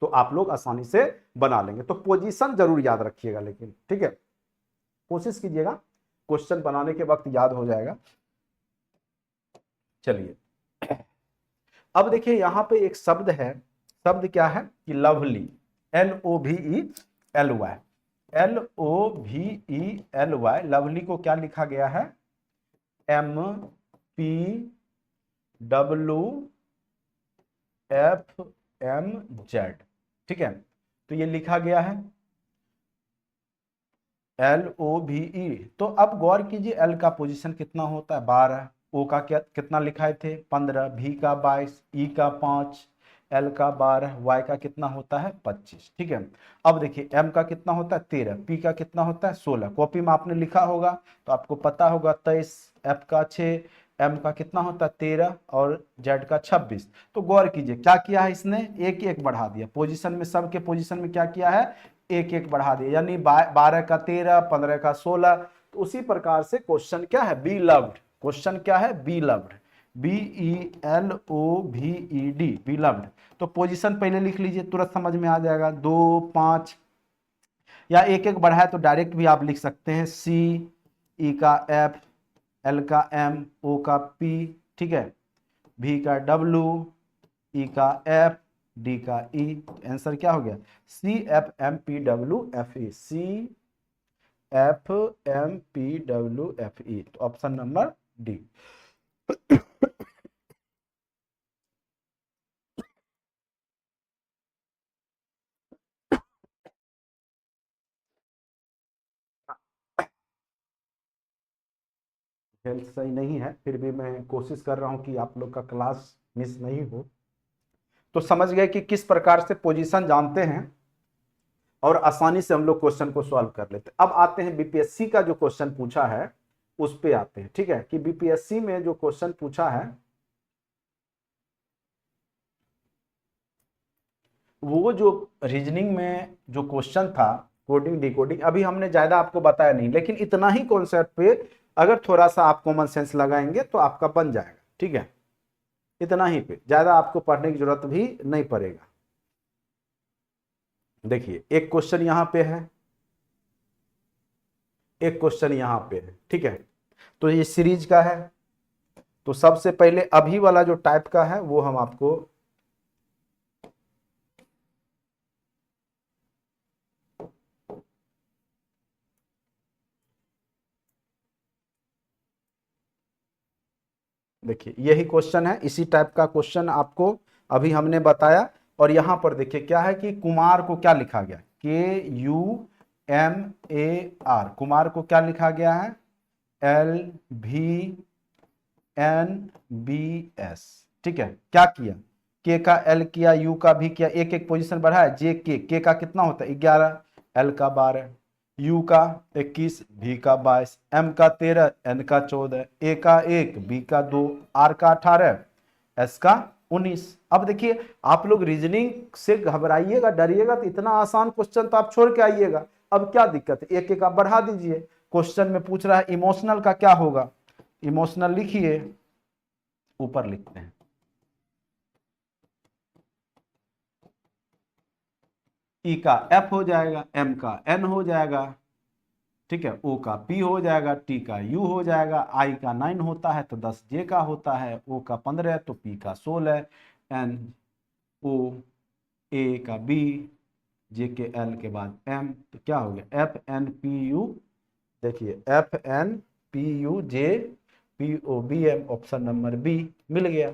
तो आप लोग आसानी से बना लेंगे। तो पोजीशन जरूर याद रखिएगा, लेकिन ठीक है, कोशिश कीजिएगा क्वेश्चन बनाने के वक्त याद हो जाएगा। चलिए, अब देखिए यहां पे एक शब्द है, शब्द क्या है कि लवली, एल ओ भी E L Y, L O भी ई एल वाई। लवली को क्या लिखा गया है? M P W F M Z. ठीक है, तो ये लिखा गया है एल ओ भी ई। तो अब गौर कीजिए, एल का पोजीशन कितना होता है? 12। ओ का क्या कितना लिखाए थे? 15। भी का 22, ई का 5, एल का 12, वाई का कितना होता है? 25। ठीक है, अब देखिए एम का कितना होता है? 13। पी का कितना होता है? 16। कॉपी में आपने लिखा होगा तो आपको पता होगा 23। एफ का 6, एम का कितना होता है 13 और जेड का 26। तो गौर कीजिए क्या किया है इसने, एक एक बढ़ा दिया पोजीशन में, सबके पोजीशन में क्या किया है, एक एक बढ़ा दिया, यानी 12 का 13, 15 का 16। तो उसी प्रकार से क्वेश्चन क्या है, बी लव्ड, क्वेश्चन क्या है, be loved, BELOVED, be loved. तो पोजीशन पहले लिख लीजिए, तुरंत समझ में आ जाएगा, 2, 5, या एक एक बढ़ाए तो डायरेक्ट भी आप लिख सकते हैं, C, E का F, L का M, O का P, ठीक है, V का W, E का F, D का E। आंसर क्या हो गया, CFMPWFE, CFMPWFE, तो ऑप्शन नंबर डी। हेल्थ सही नहीं है, फिर भी मैं कोशिश कर रहा हूं कि आप लोग का क्लास मिस नहीं हो। तो समझ गए कि किस प्रकार से पोजीशन जानते हैं और आसानी से हम लोग क्वेश्चन को सॉल्व कर लेते हैं। अब आते हैं बीपीएससी का जो क्वेश्चन पूछा है उस पे आते हैं, ठीक है, कि बीपीएससी में जो क्वेश्चन पूछा है वो जो रीजनिंग में जो क्वेश्चन था, कोडिंग डिकोडिंग, अभी हमने ज्यादा आपको बताया नहीं, लेकिन इतना ही कॉन्सेप्ट पे अगर थोड़ा सा आप कॉमन सेंस लगाएंगे तो आपका बन जाएगा, ठीक है, इतना ही पे, ज्यादा आपको पढ़ने की जरूरत भी नहीं पड़ेगा। देखिए एक क्वेश्चन यहां पे है, एक क्वेश्चन यहां पे है, ठीक है, तो ये सीरीज का है। तो सबसे पहले अभी वाला जो टाइप का है वो हम आपको देखिए, यही क्वेश्चन है, इसी टाइप का क्वेश्चन आपको अभी हमने बताया। और यहां पर देखिए क्या है कि कुमार को क्या लिखा गया, KUMAR, कुमार को क्या लिखा गया है, LVNBS, ठीक है, क्या किया, के का एल किया, यू का भी किया, एक एक पोजीशन बढ़ाया, जे के का कितना होता है 11, एल का 12, यू का 21, भी का 22, एम का 13, एन का 14, ए का 1, बी का 2, आर का 18, एस का 19। अब देखिए आप लोग रीजनिंग से घबराइएगा, डरिएगा तो इतना आसान क्वेश्चन तो आप छोड़ के आइएगा। अब क्या दिक्कत है, एक एक आप बढ़ा दीजिए। क्वेश्चन में पूछ रहा है इमोशनल का क्या होगा, इमोशनल लिखिए, ऊपर लिखते हैं, ई का एफ हो जाएगा, एम का एन हो जाएगा, ठीक है, ओ का पी हो जाएगा, टी का यू हो जाएगा, आई का 9 होता है तो 10 जे का होता है, ओ का 15 तो पी का 16, एन ओ ए का बी, जे के एल के बाद एम, तो क्या हो गया एफ एन पी यू, देखिए F N P U J P O B M, option number B मिल गया।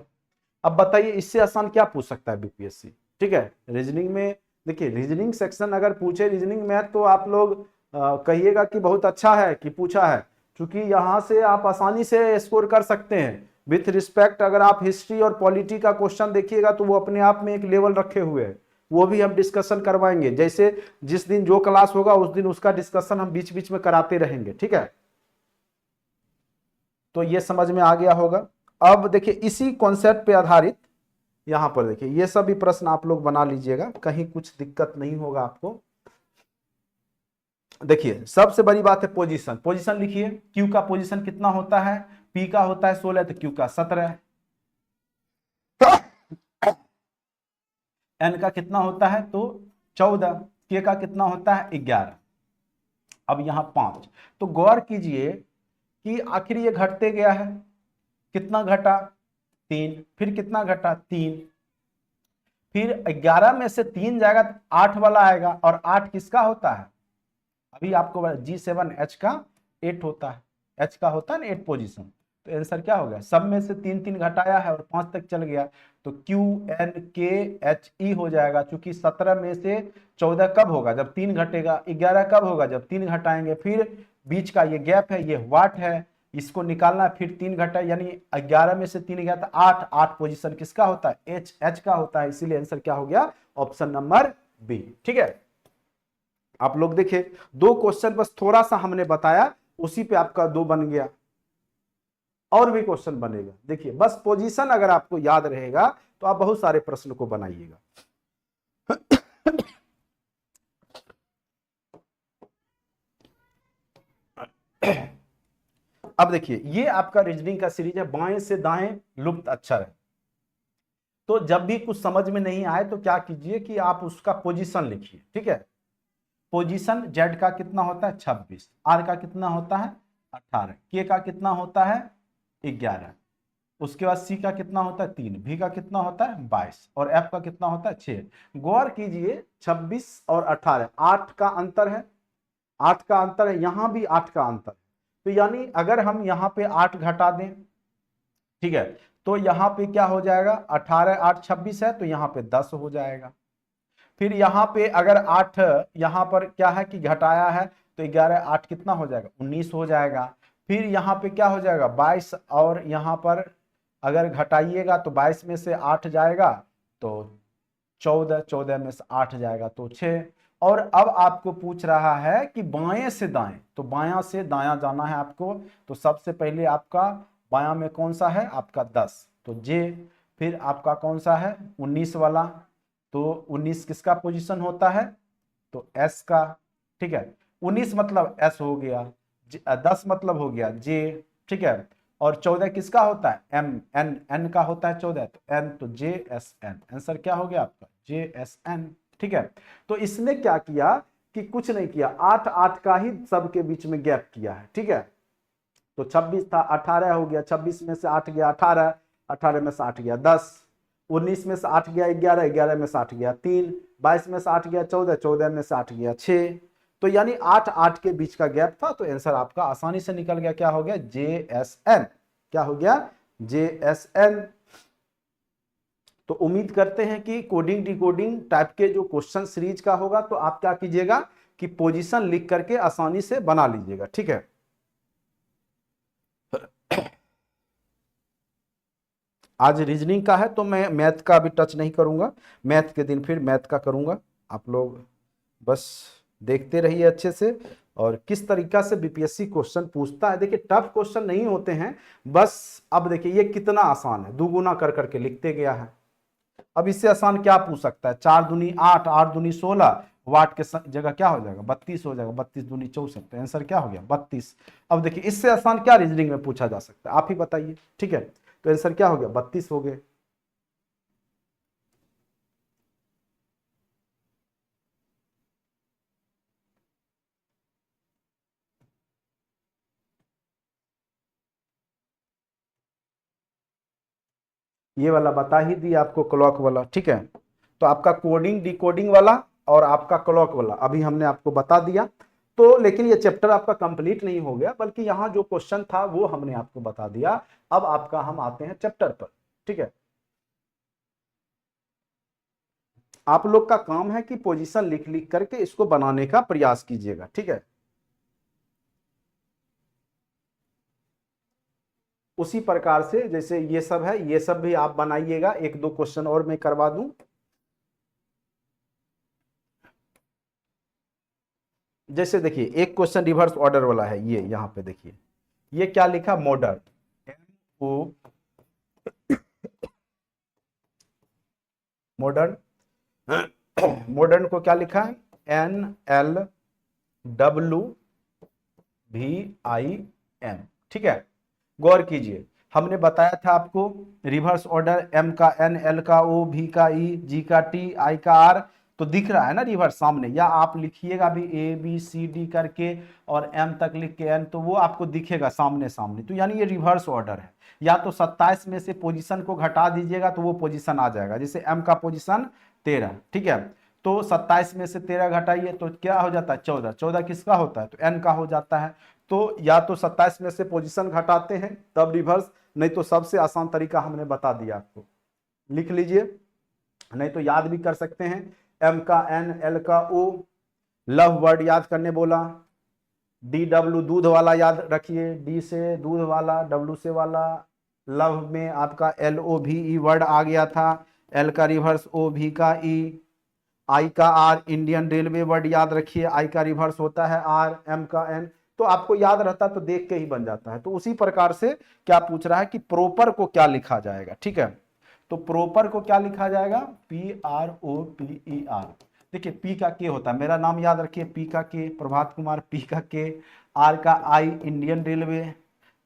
अब बताइए इससे आसान क्या पूछ सकता है बीपीएससी, ठीक है, रीजनिंग में। देखिए रीजनिंग सेक्शन अगर पूछे रीजनिंग मैथ तो आप लोग कहिएगा कि बहुत अच्छा है कि पूछा है, क्योंकि यहाँ से आप आसानी से स्कोर कर सकते हैं। विथ रिस्पेक्ट अगर आप हिस्ट्री और पॉलिटी का क्वेश्चन देखिएगा तो वो अपने आप में एक लेवल रखे हुए हैं, वो भी हम डिस्कशन करवाएंगे, जैसे जिस दिन जो क्लास होगा उस दिन उसका डिस्कशन हम बीच बीच में कराते रहेंगे, ठीक है। तो ये समझ में आ गया होगा। अब देखिए इसी कॉन्सेप्ट पे आधारित यहां पर देखिए ये सभी प्रश्न आप लोग बना लीजिएगा, कहीं कुछ दिक्कत नहीं होगा आपको। देखिए सबसे बड़ी बात है पोजीशन, पोजीशन लिखिए, क्यू का पोजीशन कितना होता है, पी का होता है 16 तो क्यू का 17, एन का कितना होता है तो 14, के का कितना होता है 11, अब यहां 5। तो गौर कीजिए कि आखिर ये घटते गया है, कितना घटा 3, फिर कितना घटा 3, फिर 11 में से 3 जाएगा तो 8 वाला आएगा, और 8 किसका होता है, अभी आपको G7H का 8 होता है, H का होता है ना 8 पोजीशन। तो आंसर क्या हो गया, सब में से 3 3 घटाया है और 5 तक चल गया, तो QNKHE हो जाएगा, क्योंकि 17 में से 14 कब होगा जब 3 घटेगा, 11 कब होगा जब 3 घटाएंगे, फिर बीच का ये गैप है ये वाट है, इसको निकालना है, फिर 3 घटा, यानी 11 में से 3 गया तो 8, 8 पोजीशन किसका होता है, H का होता है, इसीलिए आंसर क्या हो गया ऑप्शन नंबर बी, ठीक है। आप लोग देखिए 2 क्वेश्चन बस थोड़ा सा हमने बताया, उसी पे आपका 2 बन गया। और भी क्वेश्चन बनेगा। देखिए बस पोजीशन अगर आपको याद रहेगा तो आप बहुत सारे प्रश्न को बनाइएगा। अब देखिए ये आपका रीजनिंग का सीरीज है, बाएं से दाएं लुप्त अक्षर है। तो जब भी कुछ समझ में नहीं आए तो क्या कीजिए कि आप उसका पोजीशन लिखिए, ठीक है। पोजीशन जेड का कितना होता है 26, आर का कितना होता है 18, के का कितना होता है 11, उसके बाद सी का कितना होता है 3, भी का कितना होता है 22 और एफ का कितना होता है 6। गौर कीजिए 26 और 18 8 का अंतर है, 8 का अंतर है, यहां भी 8 का अंतर है। तो यानी अगर हम यहां पे 8 घटा दें, ठीक है, तो यहां पे क्या हो जाएगा 18 8 26 है तो यहां पे 10 हो जाएगा। फिर यहां पे अगर 8 यहां पर क्या है कि घटाया है तो 11 8 कितना हो जाएगा 19 हो जाएगा। फिर यहां पे क्या हो जाएगा 22 और यहां पर अगर घटाइएगा तो 22 में से 8 जाएगा तो 14, 14 में से 8 जाएगा तो 6। और अब आपको पूछ रहा है कि बाएं से दाएं, तो बायां से दायां जाना है आपको। तो सबसे पहले आपका बायां में कौन सा है आपका 10 तो जे, फिर आपका कौन सा है 19 वाला, तो 19 किसका पोजीशन होता है तो एस का, ठीक है। 19 मतलब एस हो गया, 10 मतलब हो गया जे, ठीक है। और 14 किसका होता है एम, एन, एन का होता है 14 तो एन, तो जे एस एन, आंसर क्या हो गया आपका जे एस एन, ठीक है। तो इसने क्या किया कि कुछ नहीं किया, 8 8 का ही सबके बीच में गैप किया है, ठीक है। तो 26 था 18 हो गया, 26 में से 8 गया 18, 18 में से 8 गया 10, 19 में से 8 गया 11, 11 में से 8 गया 3, 22 में से 8 गया 14, 14 में से 8 गया 6। तो यानी 8 8 के बीच का गैप था, तो आंसर आपका आसानी से निकल गया, क्या हो गया जे एस एन, क्या हो गया जे एस एन। तो उम्मीद करते हैं कि कोडिंग डिकोडिंग टाइप के जो क्वेश्चन सीरीज का होगा तो आप क्या कीजिएगा कि पोजीशन लिख करके आसानी से बना लीजिएगा, ठीक है। आज रीजनिंग का है तो मैं मैथ का अभी टच नहीं करूंगा, मैथ के दिन फिर मैथ का करूंगा। आप लोग बस देखते रहिए अच्छे से और किस तरीका से बीपीएससी क्वेश्चन पूछता है। देखिए टफ क्वेश्चन नहीं होते हैं, बस अब देखिए ये कितना आसान है, दुगुना कर करके लिखते गया है। अब इससे आसान क्या पूछ सकता है, 4 दूनी 8, 8 दूनी 16, वाट के जगह क्या हो जाएगा 32 हो जाएगा, 32 दूनी 64, तो आंसर क्या हो गया 32। अब देखिए इससे आसान क्या रीजनिंग में पूछा जा सकता है, आप ही बताइए, ठीक है। तो आंसर क्या हो गया 32 हो गए। ये वाला बता ही दिया आपको क्लॉक वाला, ठीक है। तो आपका कोडिंग डिकोडिंग वाला और आपका क्लॉक वाला अभी हमने आपको बता दिया। तो लेकिन ये चैप्टर आपका कंप्लीट नहीं हो गया, बल्कि यहाँ जो क्वेश्चन था वो हमने आपको बता दिया। अब आपका हम आते हैं चैप्टर पर, ठीक है। आप लोग का काम है कि पोजीशन लिख लिख करके इसको बनाने का प्रयास कीजिएगा, ठीक है। उसी प्रकार से जैसे ये सब है, ये सब भी आप बनाइएगा, एक दो क्वेश्चन और मैं करवा दूं। जैसे देखिए एक क्वेश्चन रिवर्स ऑर्डर वाला है, ये यहाँ पे देखिए ये क्या लिखा मॉडर्न, ओ मॉडर्न, मॉडर्न को क्या लिखा है NLWVIM, ठीक है। गौर कीजिए हमने बताया था आपको रिवर्स ऑर्डर, M का N, L का O, V का E, G का T, I का R, तो दिख रहा है ना रिवर्स सामने, या आप लिखिएगा भी ABCD करके और M तक लिख के N, तो वो आपको दिखेगा सामने सामने, तो यानी ये रिवर्स ऑर्डर है। या तो 27 में से पोजीशन को घटा दीजिएगा तो वो पोजीशन आ जाएगा, जैसे M का पोजीशन 13, ठीक है। तो 27 में से 13 घटाइए तो क्या हो जाता है 14, 14 किसका होता है तो N का हो जाता है। तो या तो 27 में से पोजीशन घटाते हैं तब रिवर्स, नहीं तो सबसे आसान तरीका हमने बता दिया आपको, लिख लीजिए, नहीं तो याद भी कर सकते हैं। M का N, L का O, लव वर्ड याद करने बोला, DW दूध वाला याद रखिए, D से दूध वाला, W से वाला, लव में आपका LOVE वर्ड आ गया था, L का रिवर्स OV का E, I का R इंडियन रेलवे वर्ड याद रखिए, I का रिवर्स होता है R, M का N, तो आपको याद रहता तो देख के ही बन जाता है। तो उसी प्रकार से क्या पूछ रहा है कि प्रॉपर को क्या लिखा जाएगा, ठीक है। तो प्रॉपर को क्या लिखा जाएगा, PROPER। देखिए पी का के होता है, मेरा नाम याद रखिए, पी का के प्रभात कुमार, पी का के, आर का आई इंडियन रेलवे,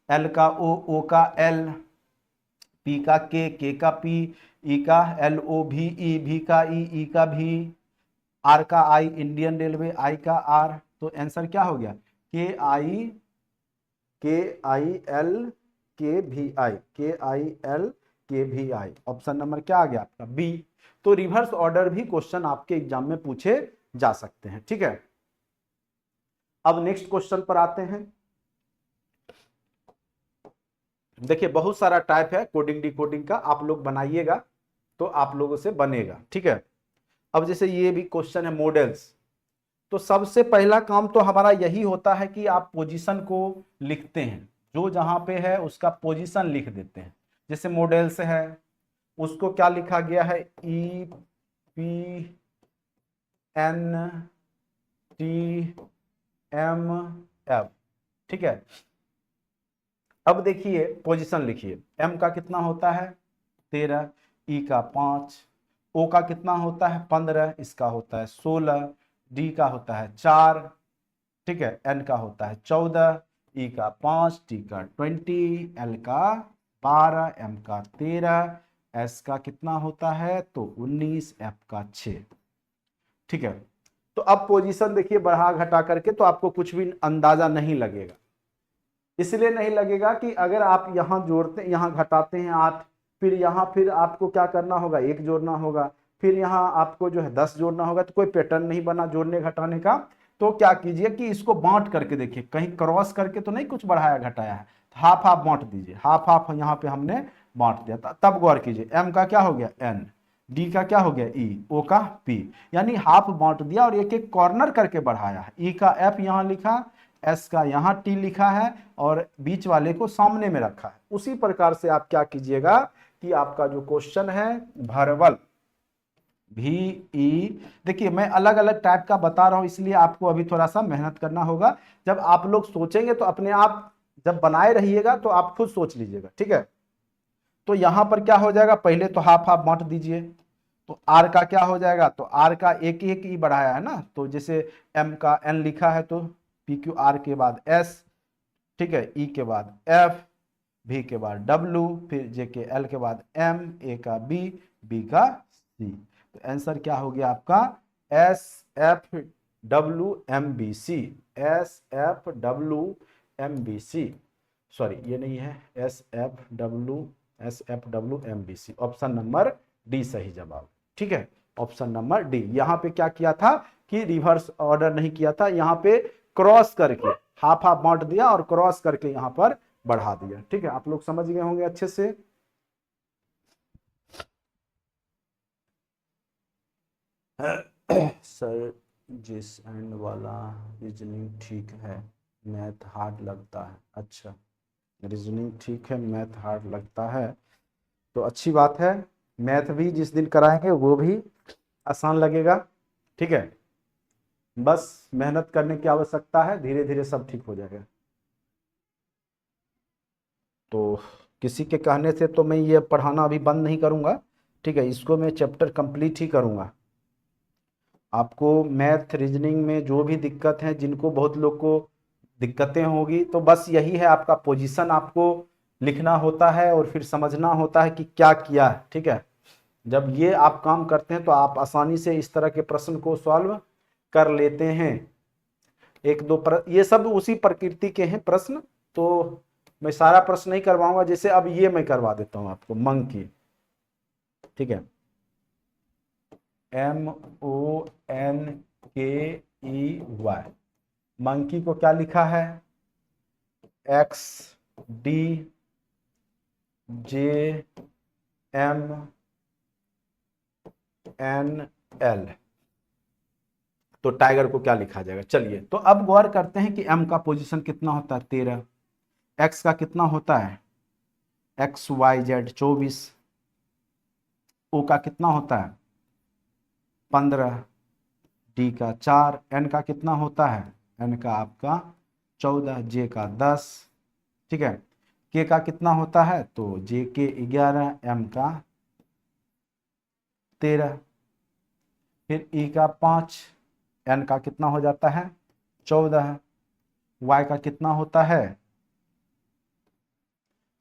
एल का ओ का एल, पी का के का पी, ई का LOVE, भी का ई का भी, आर का आई इंडियन रेलवे, आई का आर। तो आंसर क्या हो गया, KIL KVI ऑप्शन नंबर क्या आ गया आपका बी। तो रिवर्स ऑर्डर भी क्वेश्चन आपके एग्जाम में पूछे जा सकते हैं, ठीक है। अब नेक्स्ट क्वेश्चन पर आते हैं। देखिए बहुत सारा टाइप है कोडिंग डिकोडिंग का, आप लोग बनाइएगा तो आप लोगों से बनेगा, ठीक है। अब जैसे ये भी क्वेश्चन है मॉडल्स, तो सबसे पहला काम तो हमारा यही होता है कि आप पोजीशन को लिखते हैं, जो जहां पे है उसका पोजीशन लिख देते हैं। जैसे मॉडल्स है उसको क्या लिखा गया है, EPNTMF, ठीक है। अब देखिए पोजीशन लिखिए, एम का कितना होता है 13, ई का 5, ओ का कितना होता है 15, इसका होता है 16, डी का होता है 4, ठीक है, एन का होता है 14, ई का 5, टी का 20, एल का 12, एम का 13, एस का कितना होता है तो 19, एफ का 6, ठीक है। तो अब पोजीशन देखिए बढ़ा घटा करके तो आपको कुछ भी अंदाजा नहीं लगेगा, इसलिए नहीं लगेगा कि अगर आप यहां जोड़ते यहां घटाते हैं 8, फिर यहां फिर आपको क्या करना होगा 1 जोड़ना होगा, फिर यहां आपको जो है 10 जोड़ना होगा, तो कोई पैटर्न नहीं बना जोड़ने घटाने का। तो क्या कीजिए कि इसको बांट करके देखिए, कहीं क्रॉस करके तो नहीं कुछ बढ़ाया घटाया है, हाफ हाफ बांट दीजिए, हाफ हाफ यहाँ पे हमने बांट दिया था। तब गौर कीजिए एम का क्या हो गया एन, डी का क्या हो गया ई, ओ का पी, यानी हाफ बांट दिया और एक एक कॉर्नर करके बढ़ाया है। ई का एफ यहाँ लिखा, एस का यहाँ टी लिखा है और बीच वाले को सामने में रखा है। उसी प्रकार से आप क्या कीजिएगा कि आपका जो क्वेश्चन है भरवल VE, देखिए मैं अलग अलग टाइप का बता रहा हूं इसलिए आपको अभी थोड़ा सा मेहनत करना होगा। जब आप लोग सोचेंगे तो अपने आप जब बनाए रहिएगा तो आप खुद सोच लीजिएगा, ठीक है। तो यहां पर क्या हो जाएगा, पहले तो हाफ हाफ बांट दीजिए, तो आर का क्या हो जाएगा, तो आर का एक ही बढ़ाया है ना, तो जैसे एम का एन लिखा है तो PQR के बाद एस, ठीक है, ई के बाद एफ, भी के बाद डब्ल्यू, फिर जे के एल के बाद एम, ए का बी का सी। तो आंसर क्या हो गया आपका SFWMBC, SFWMBC, सॉरी ये नहीं है, SFWMBC ऑप्शन नंबर डी सही जवाब, ठीक है। ऑप्शन नंबर डी, यहां पे क्या किया था कि रिवर्स ऑर्डर नहीं किया था, यहां पे क्रॉस करके हाफ हाफ बांट दिया और क्रॉस करके यहां पर बढ़ा दिया, ठीक है। आप लोग समझ गए होंगे अच्छे से। सर जिस एंड वाला रीजनिंग ठीक है मैथ हार्ड लगता है, अच्छा रीजनिंग ठीक है मैथ हार्ड लगता है, तो अच्छी बात है। मैथ भी जिस दिन कराएंगे वो भी आसान लगेगा, ठीक है। बस मेहनत करने की आवश्यकता है, धीरे धीरे सब ठीक हो जाएगा। तो किसी के कहने से तो मैं ये पढ़ाना अभी बंद नहीं करूंगा, ठीक है, इसको मैं चैप्टर कंप्लीट ही करूंगा। आपको मैथ रीजनिंग में जो भी दिक्कत है, जिनको बहुत लोग को दिक्कतें होगी, तो बस यही है आपका पोजीशन आपको लिखना होता है और फिर समझना होता है कि क्या किया है, ठीक है। जब ये आप काम करते हैं तो आप आसानी से इस तरह के प्रश्न को सॉल्व कर लेते हैं। एक दो ये सब उसी प्रकृति के हैं प्रश्न, तो मैं सारा प्रश्न नहीं करवाऊंगा। जैसे अब ये मैं करवा देता हूं आपको मंकी, ठीक है, MONKEY, मंकी को क्या लिखा है XDJMNL, तो टाइगर को क्या लिखा जाएगा। चलिए तो अब गौर करते हैं कि एम का पोजीशन कितना होता है 13, एक्स का कितना होता है XYZ 24, ओ का कितना होता है 15, डी का 4, एन का कितना होता है, एन का आपका 14, जे का 10, ठीक है। के का कितना होता है, तो जे के 11, एम का 13, फिर ई का 5, एन का कितना हो जाता है 14, वाई का कितना होता है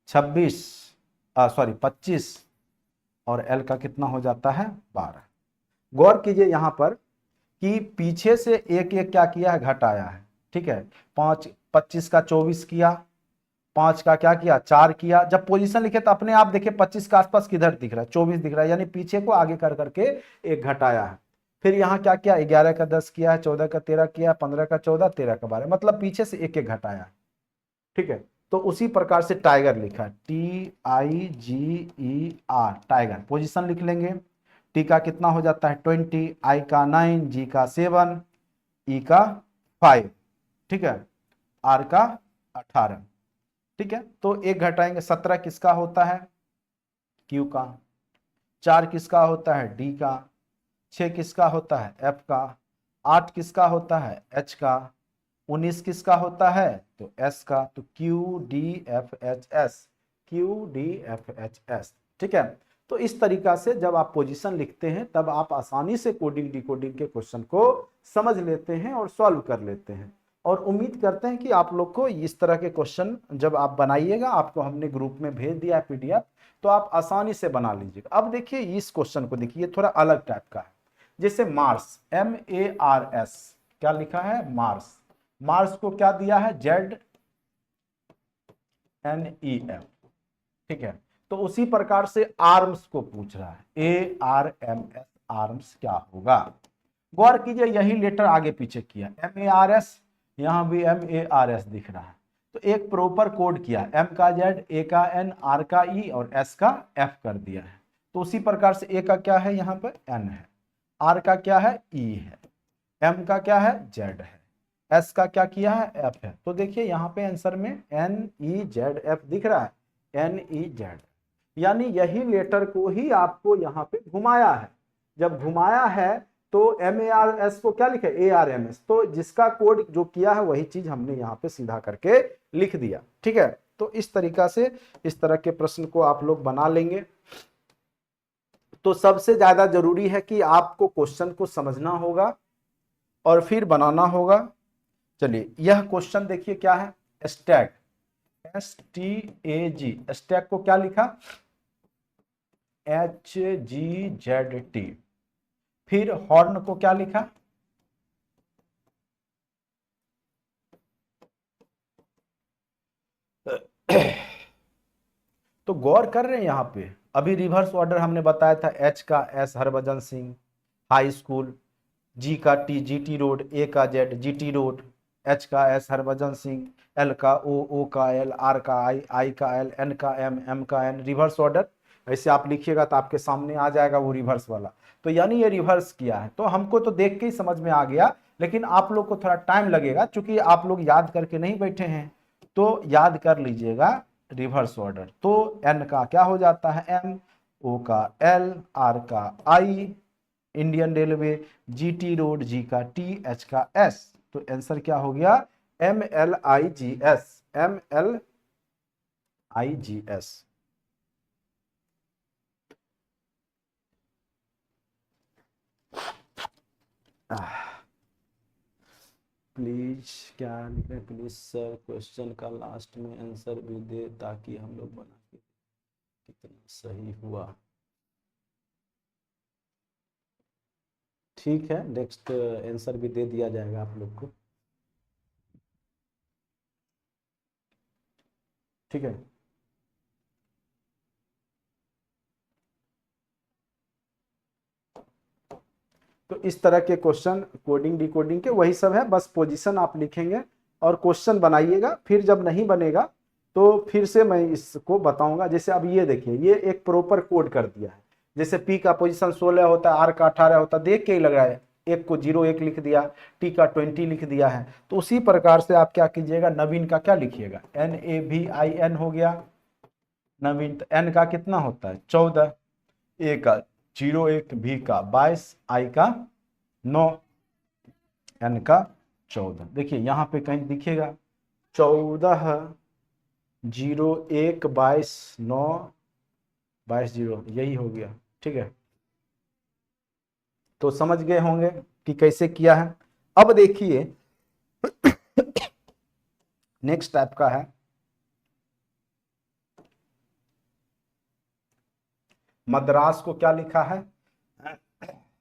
26, सॉरी 25, और एल का कितना हो जाता है 12। गौर कीजिए यहाँ पर कि पीछे से एक एक क्या किया है, घटाया है, ठीक है। 5, 25 का 24 किया, 5 का क्या किया 4 किया। जब पोजीशन लिखे तो अपने आप देखिए 25 के आसपास किधर दिख रहा है, 24 दिख रहा है, यानी पीछे को आगे कर करके एक घटाया है। फिर यहाँ क्या किया, 11 का 10 किया है, 14 का 13 किया, 15 का 14, 13 का 12, मतलब पीछे से एक एक घटाया है, ठीक है। तो उसी प्रकार से टाइगर लिखा है, TIGER, टाइगर। पोजीशन लिख लेंगे, टी का कितना हो जाता है 20, आई का 9, जी का 7, ई का 5, ठीक है, आर का 18, ठीक है। तो एक घटाएंगे, 17 किसका होता है क्यू का, 4 किसका होता है डी का, 6 किसका होता है एफ का, 8 किसका होता है एच का, 19 किसका होता है तो एस का। तो Q D F H S, Q D F H S, ठीक है। तो इस तरीका से जब आप पोजीशन लिखते हैं तब आप आसानी से कोडिंग डिकोडिंग के क्वेश्चन को समझ लेते हैं और सॉल्व कर लेते हैं। और उम्मीद करते हैं कि आप लोग को इस तरह के क्वेश्चन जब आप बनाइएगा, आपको हमने ग्रुप में भेज दिया है PDF, तो आप आसानी से बना लीजिएगा। अब देखिए इस क्वेश्चन को देखिए, थोड़ा अलग टाइप का है। जैसे मार्स, MARS, क्या लिखा है मार्स, मार्स को क्या दिया है ZNEF, ठीक है। तो उसी प्रकार से आर्म्स को पूछ रहा है, ARMS, आर्म्स क्या होगा। गौर कीजिए यही लेटर आगे पीछे किया, MARS, यहां भी MARS दिख रहा है। तो एक प्रॉपर कोड किया, M का Z, A का N, R का E और S का F कर दिया है। तो उसी प्रकार से A का क्या है यहाँ पर N है, R का क्या है E है, M का क्या है Z है, S का क्या किया है F है। तो देखिए यहाँ पे आंसर में NEZF दिख रहा है, NEZ, यानी यही लेटर को ही आपको यहाँ पे घुमाया है। जब घुमाया है तो MARS को क्या लिखे ARMS, तो जिसका कोड जो किया है वही चीज हमने यहाँ पे सीधा करके लिख दिया, ठीक है। तो इस तरीका से इस तरह के प्रश्न को आप लोग बना लेंगे। तो सबसे ज्यादा जरूरी है कि आपको क्वेश्चन को समझना होगा और फिर बनाना होगा। चलिए यह क्वेश्चन देखिए क्या है, स्टैक, STAG, स्टैक को क्या लिखा HGZT, फिर हॉर्न को क्या लिखा तो गौर कर रहे हैं यहाँ पे, अभी रिवर्स ऑर्डर हमने बताया था, H का S Harbhajan Singh high school, G का T GT रोड, A का Z GT रोड, H का S हरभजन सिंह, L का O का L, R का I का L, N का M का N, रिवर्स ऑर्डर। ऐसे आप लिखिएगा तो आपके सामने आ जाएगा वो रिवर्स वाला। तो यानी ये रिवर्स किया है, तो हमको तो देख के ही समझ में आ गया, लेकिन आप लोग को थोड़ा टाइम लगेगा क्योंकि आप लोग याद करके नहीं बैठे हैं। तो याद कर लीजिएगा रिवर्स ऑर्डर। तो N का क्या हो जाता है M, O का L, R का I Indian railway, GT road, G का T, H का S। तो आंसर क्या हो गया MLIGS, MLIGS। प्लीज क्या लिख रहे हैं, प्लीज सर क्वेश्चन का लास्ट में आंसर भी दे ताकि हम लोग बना के कितना सही हुआ। ठीक है, नेक्स्ट आंसर भी दे दिया जाएगा आप लोग को, ठीक है। तो इस तरह के क्वेश्चन कोडिंग डिकोडिंग के वही सब है, बस पोजीशन आप लिखेंगे और क्वेश्चन बनाइएगा। फिर जब नहीं बनेगा तो फिर से मैं इसको बताऊंगा। जैसे अब ये देखिए, ये एक प्रॉपर कोड कर दिया है। जैसे P का पोजीशन 16 होता है, R का 18 होता है, देख के ही लग रहा है, एक को 01 लिख दिया, T का 20 लिख दिया है। तो उसी प्रकार से आप क्या कीजिएगा, नवीन का क्या लिखिएगा NAVIN हो गया नवीन। तो N का कितना होता है 14, A का 01, B का 22, I का 9, N का 14। देखिए यहाँ पे कहीं दिखेगा 14/01/22/9/20 यही हो गया। ठीक है, तो समझ गए होंगे कि कैसे किया है। अब देखिए नेक्स्ट टाइप का है मद्रास को क्या लिखा है,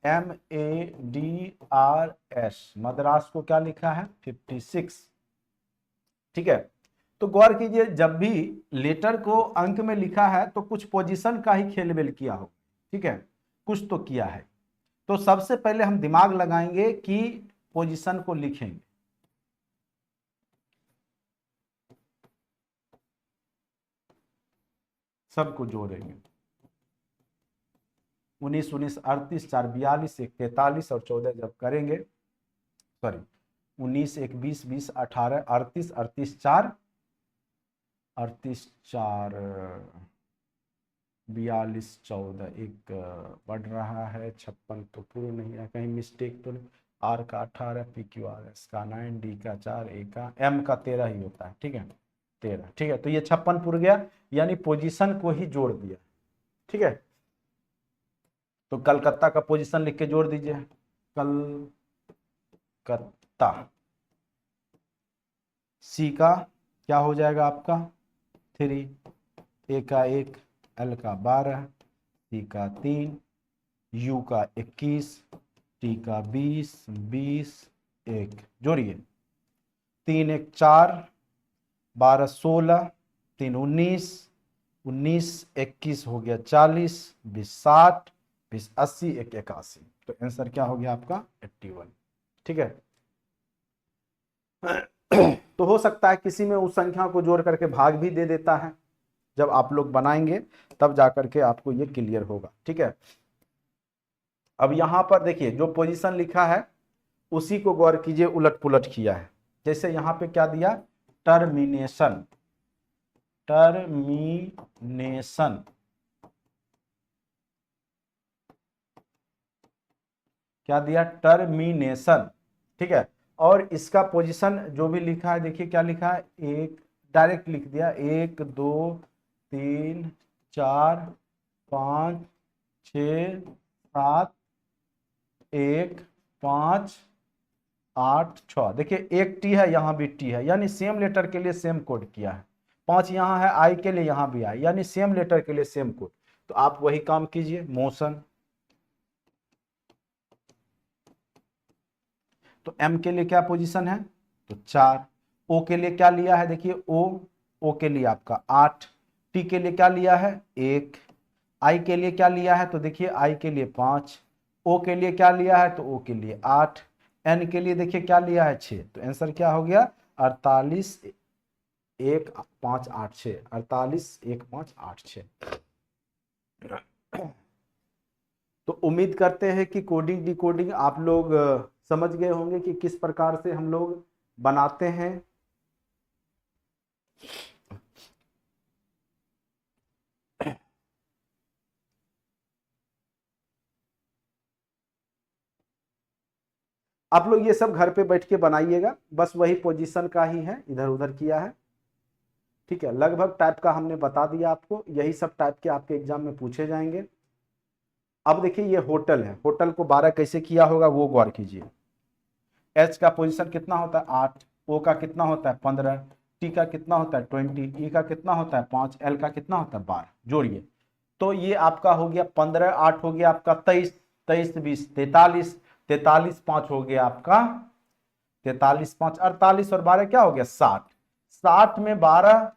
MADRS, मद्रास को क्या लिखा है 56। ठीक है, तो गौर कीजिए जब भी लेटर को अंक में लिखा है तो कुछ पोजीशन का ही खेल बेल किया हो। ठीक है, कुछ तो किया है। तो सबसे पहले हम दिमाग लगाएंगे कि पोजीशन को लिखेंगे। सबको जोड़ेंगे 19 19 38 4 42 1 43 और 14 जब करेंगे, सॉरी 19 1 20 20 18 38 38 4 38 4 42 14 एक बढ़ रहा है 56 तो पूर्ण नहीं है, कहीं मिस्टेक तो नहीं। आर का 18 PQRS का 9 डी का 4 ए का एम का 13 ही होता है। ठीक है 13। ठीक है, तो ये 56 पुर गया, यानी पोजीशन को ही जोड़ दिया। ठीक है, तो कलकत्ता का पोजीशन लिख के जोड़ दीजिए, कलकत्ता। सी का क्या हो जाएगा आपका 3, ए का 1, एल का 12, सी का 3, यू का 21, टी का 20 20 1 जोड़िए 3 1 4 12 16 3 19 19 21 हो गया 40 20 60 20 80 1 81। तो आंसर क्या हो गया आपका 81। ठीक है, तो हो सकता है किसी में उस संख्या को जोड़ करके भाग भी दे देता है, जब आप लोग बनाएंगे तब जाकर के आपको ये क्लियर होगा। ठीक है, अब यहां पर देखिए जो पोजीशन लिखा है उसी को गौर कीजिए, उलट पुलट किया है। जैसे यहां पे क्या दिया, टर्मिनेशन, टर्मिनेशन क्या दिया, टर्मिनेशन। ठीक है, और इसका पोजीशन जो भी लिखा है देखिए क्या लिखा है, एक डायरेक्ट लिख दिया 1 2 3 4 5 6 7 1 5 8 6। देखिए एक टी है यहाँ भी टी है, यानी सेम लेटर के लिए सेम कोड किया है। 5 यहाँ है आई के लिए, यहाँ भी आई, यानी सेम लेटर के लिए सेम कोड। तो आप वही काम कीजिए, मोशन। तो एम के लिए क्या पोजीशन है, तो 4। ओ के लिए क्या लिया है, देखिए ओ के लिए आपका 8। टी के लिए क्या लिया है 1। आई के लिए क्या लिया है, तो देखिए आई के लिए 5। ओ के लिए क्या लिया है, तो ओ के लिए 8। एन के लिए देखिए क्या लिया है 6। तो आंसर क्या हो गया 48 1 5 8 6, 48 1 5 8 6। तो उम्मीद करते हैं कि कोडिंग डिकोडिंग आप लोग समझ गए होंगे कि किस प्रकार से हम लोग बनाते हैं। आप लोग ये सब घर पे बैठ के बनाइएगा, बस वही पोजीशन का ही है, इधर उधर किया है। ठीक है, लगभग टाइप का हमने बता दिया आपको, यही सब टाइप के आपके एग्जाम में पूछे जाएंगे। अब देखिए ये होटल है, होटल को 12 कैसे किया होगा वो गौर कीजिए। एच का पोजीशन कितना होता है 8, ओ का कितना होता है 15, टी का कितना होता है 20, ई का कितना होता है 5, एल का कितना होता है 12। जोड़िए तो ये आपका हो गया 15 8 हो गया आपका 23, 23 20 43, 43 5 हो गया आपका 43 5 48 और 12 क्या हो गया 60। 60 में 12,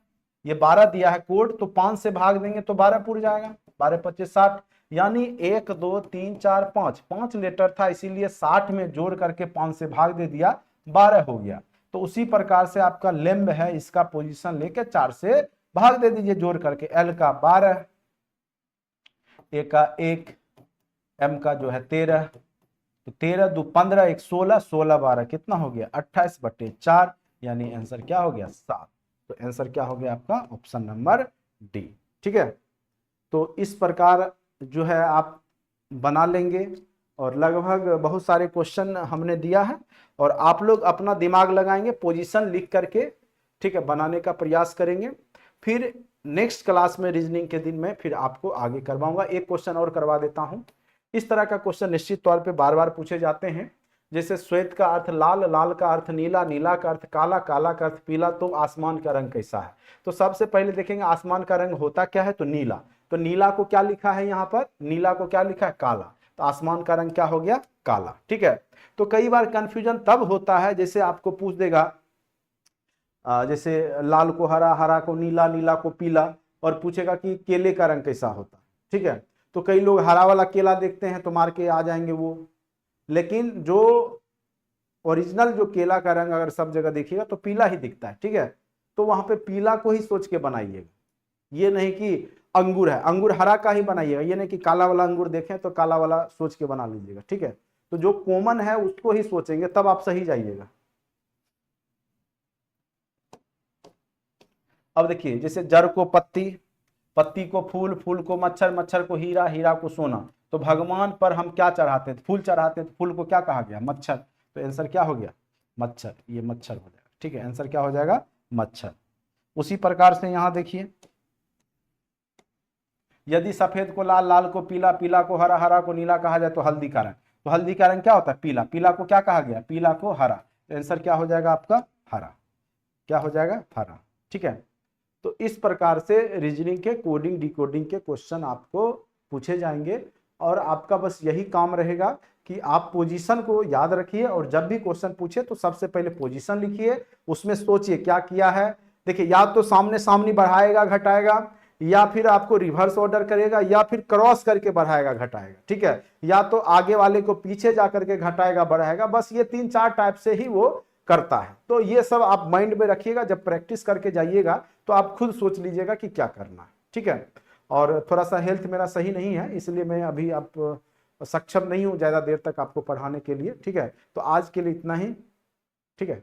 ये 12 दिया है कोड, तो 5 से भाग देंगे तो 12 पूर जाएगा, 12 25 60। यानी 1 2 3 4 5, 5 लेटर था इसीलिए 60 में जोड़ करके 5 से भाग दे दिया, 12 हो गया। तो उसी प्रकार से आपका लेम्ब है, इसका पोजीशन लेके 4 से भाग दे दीजिए जोड़ करके। एल का 12, ए का 1, एम का जो है 13, तो 13 2 15 1 16, 16 12 कितना हो गया 28/4, यानी आंसर क्या हो गया 7। तो आंसर क्या हो गया आपका ऑप्शन नंबर डी। ठीक है, तो इस प्रकार जो है आप बना लेंगे, और लगभग बहुत सारे क्वेश्चन हमने दिया है, और आप लोग अपना दिमाग लगाएंगे पोजीशन लिख करके। ठीक है, बनाने का प्रयास करेंगे। फिर नेक्स्ट क्लास में रीजनिंग के दिन में फिर आपको आगे करवाऊंगा। एक क्वेश्चन और करवा देता हूं। इस तरह का क्वेश्चन निश्चित तौर पे बार बार पूछे जाते हैं, जैसे श्वेत का अर्थ लाल, लाल का अर्थ नीला, नीला का अर्थ काला, काला का अर्थ पीला, तो आसमान का रंग कैसा है। तो सबसे पहले देखेंगे आसमान का रंग होता क्या है, तो नीला। तो नीला को क्या लिखा है यहाँ पर, नीला को क्या लिखा है, काला। तो आसमान का रंग क्या हो गया, काला। ठीक है, तो कई बार कंफ्यूजन तब होता है, जैसे आपको पूछ देगा जैसे लाल को हरा, हरा को नीला, नीला को पीला, और पूछेगा कि केले का रंग कैसा होता है। ठीक है, तो कई लोग हरा वाला केला देखते हैं तो मार के आ जाएंगे वो, लेकिन जो ओरिजिनल जो केला का रंग अगर सब जगह देखिएगा तो पीला ही दिखता है। ठीक है, तो वहां पे पीला को ही सोच के बनाइएगा, ये नहीं कि अंगूर है, अंगूर हरा का ही बनाइएगा, ये नहीं कि काला वाला अंगूर देखें तो काला वाला सोच के बना लीजिएगा। ठीक है, तो जो कॉमन है उसको ही सोचेंगे, तब आप सही जाइएगा। अब देखिए, जैसे जड़ को पत्ती, पत्ती को फूल, फूल को मच्छर, मच्छर को हीरा, हीरा को सोना। तो भगवान पर हम क्या चढ़ाते थे, फूल चढ़ाते हैं, तो फूल को क्या कहा गया, मच्छर। तो आंसर क्या हो गया, मच्छर, ये मच्छर हो जाएगा। ठीक है, आंसर क्या हो जाएगा, मच्छर। उसी प्रकार से यहां देखिए, यदि सफेद को लाल, लाल को पीला, पीला को हरा, हरा को नीला कहा जाए तो हल्दी का रंग। तो हल्दी का रंग क्या होता है, पीला, पीला को क्या कहा गया, पीला को हरा। तो आंसर क्या हो जाएगा आपका, हरा। क्या हो जाएगा, हरा। ठीक है, तो इस प्रकार से रीजनिंग के कोडिंग डिकोडिंग के क्वेश्चन आपको पूछे जाएंगे, और आपका बस यही काम रहेगा कि आप पोजीशन को याद रखिए, और जब भी क्वेश्चन पूछे तो सबसे पहले पोजीशन लिखिए, उसमें सोचिए क्या किया है। देखिए, या तो सामने सामने बढ़ाएगा घटाएगा, या फिर आपको रिवर्स ऑर्डर करेगा, या फिर क्रॉस करके बढ़ाएगा घटाएगा। ठीक है, या तो आगे वाले को पीछे जाकर के घटाएगा बढ़ाएगा, बस ये 3-4 टाइप से ही वो करता है। तो ये सब आप माइंड में रखिएगा, जब प्रैक्टिस करके जाइएगा तो आप खुद सोच लीजिएगा कि क्या करना है। ठीक है, और थोड़ा सा हेल्थ मेरा सही नहीं है, इसलिए मैं अभी आप सक्षम नहीं हूं ज्यादा देर तक आपको पढ़ाने के लिए। ठीक है, तो आज के लिए इतना ही। ठीक है।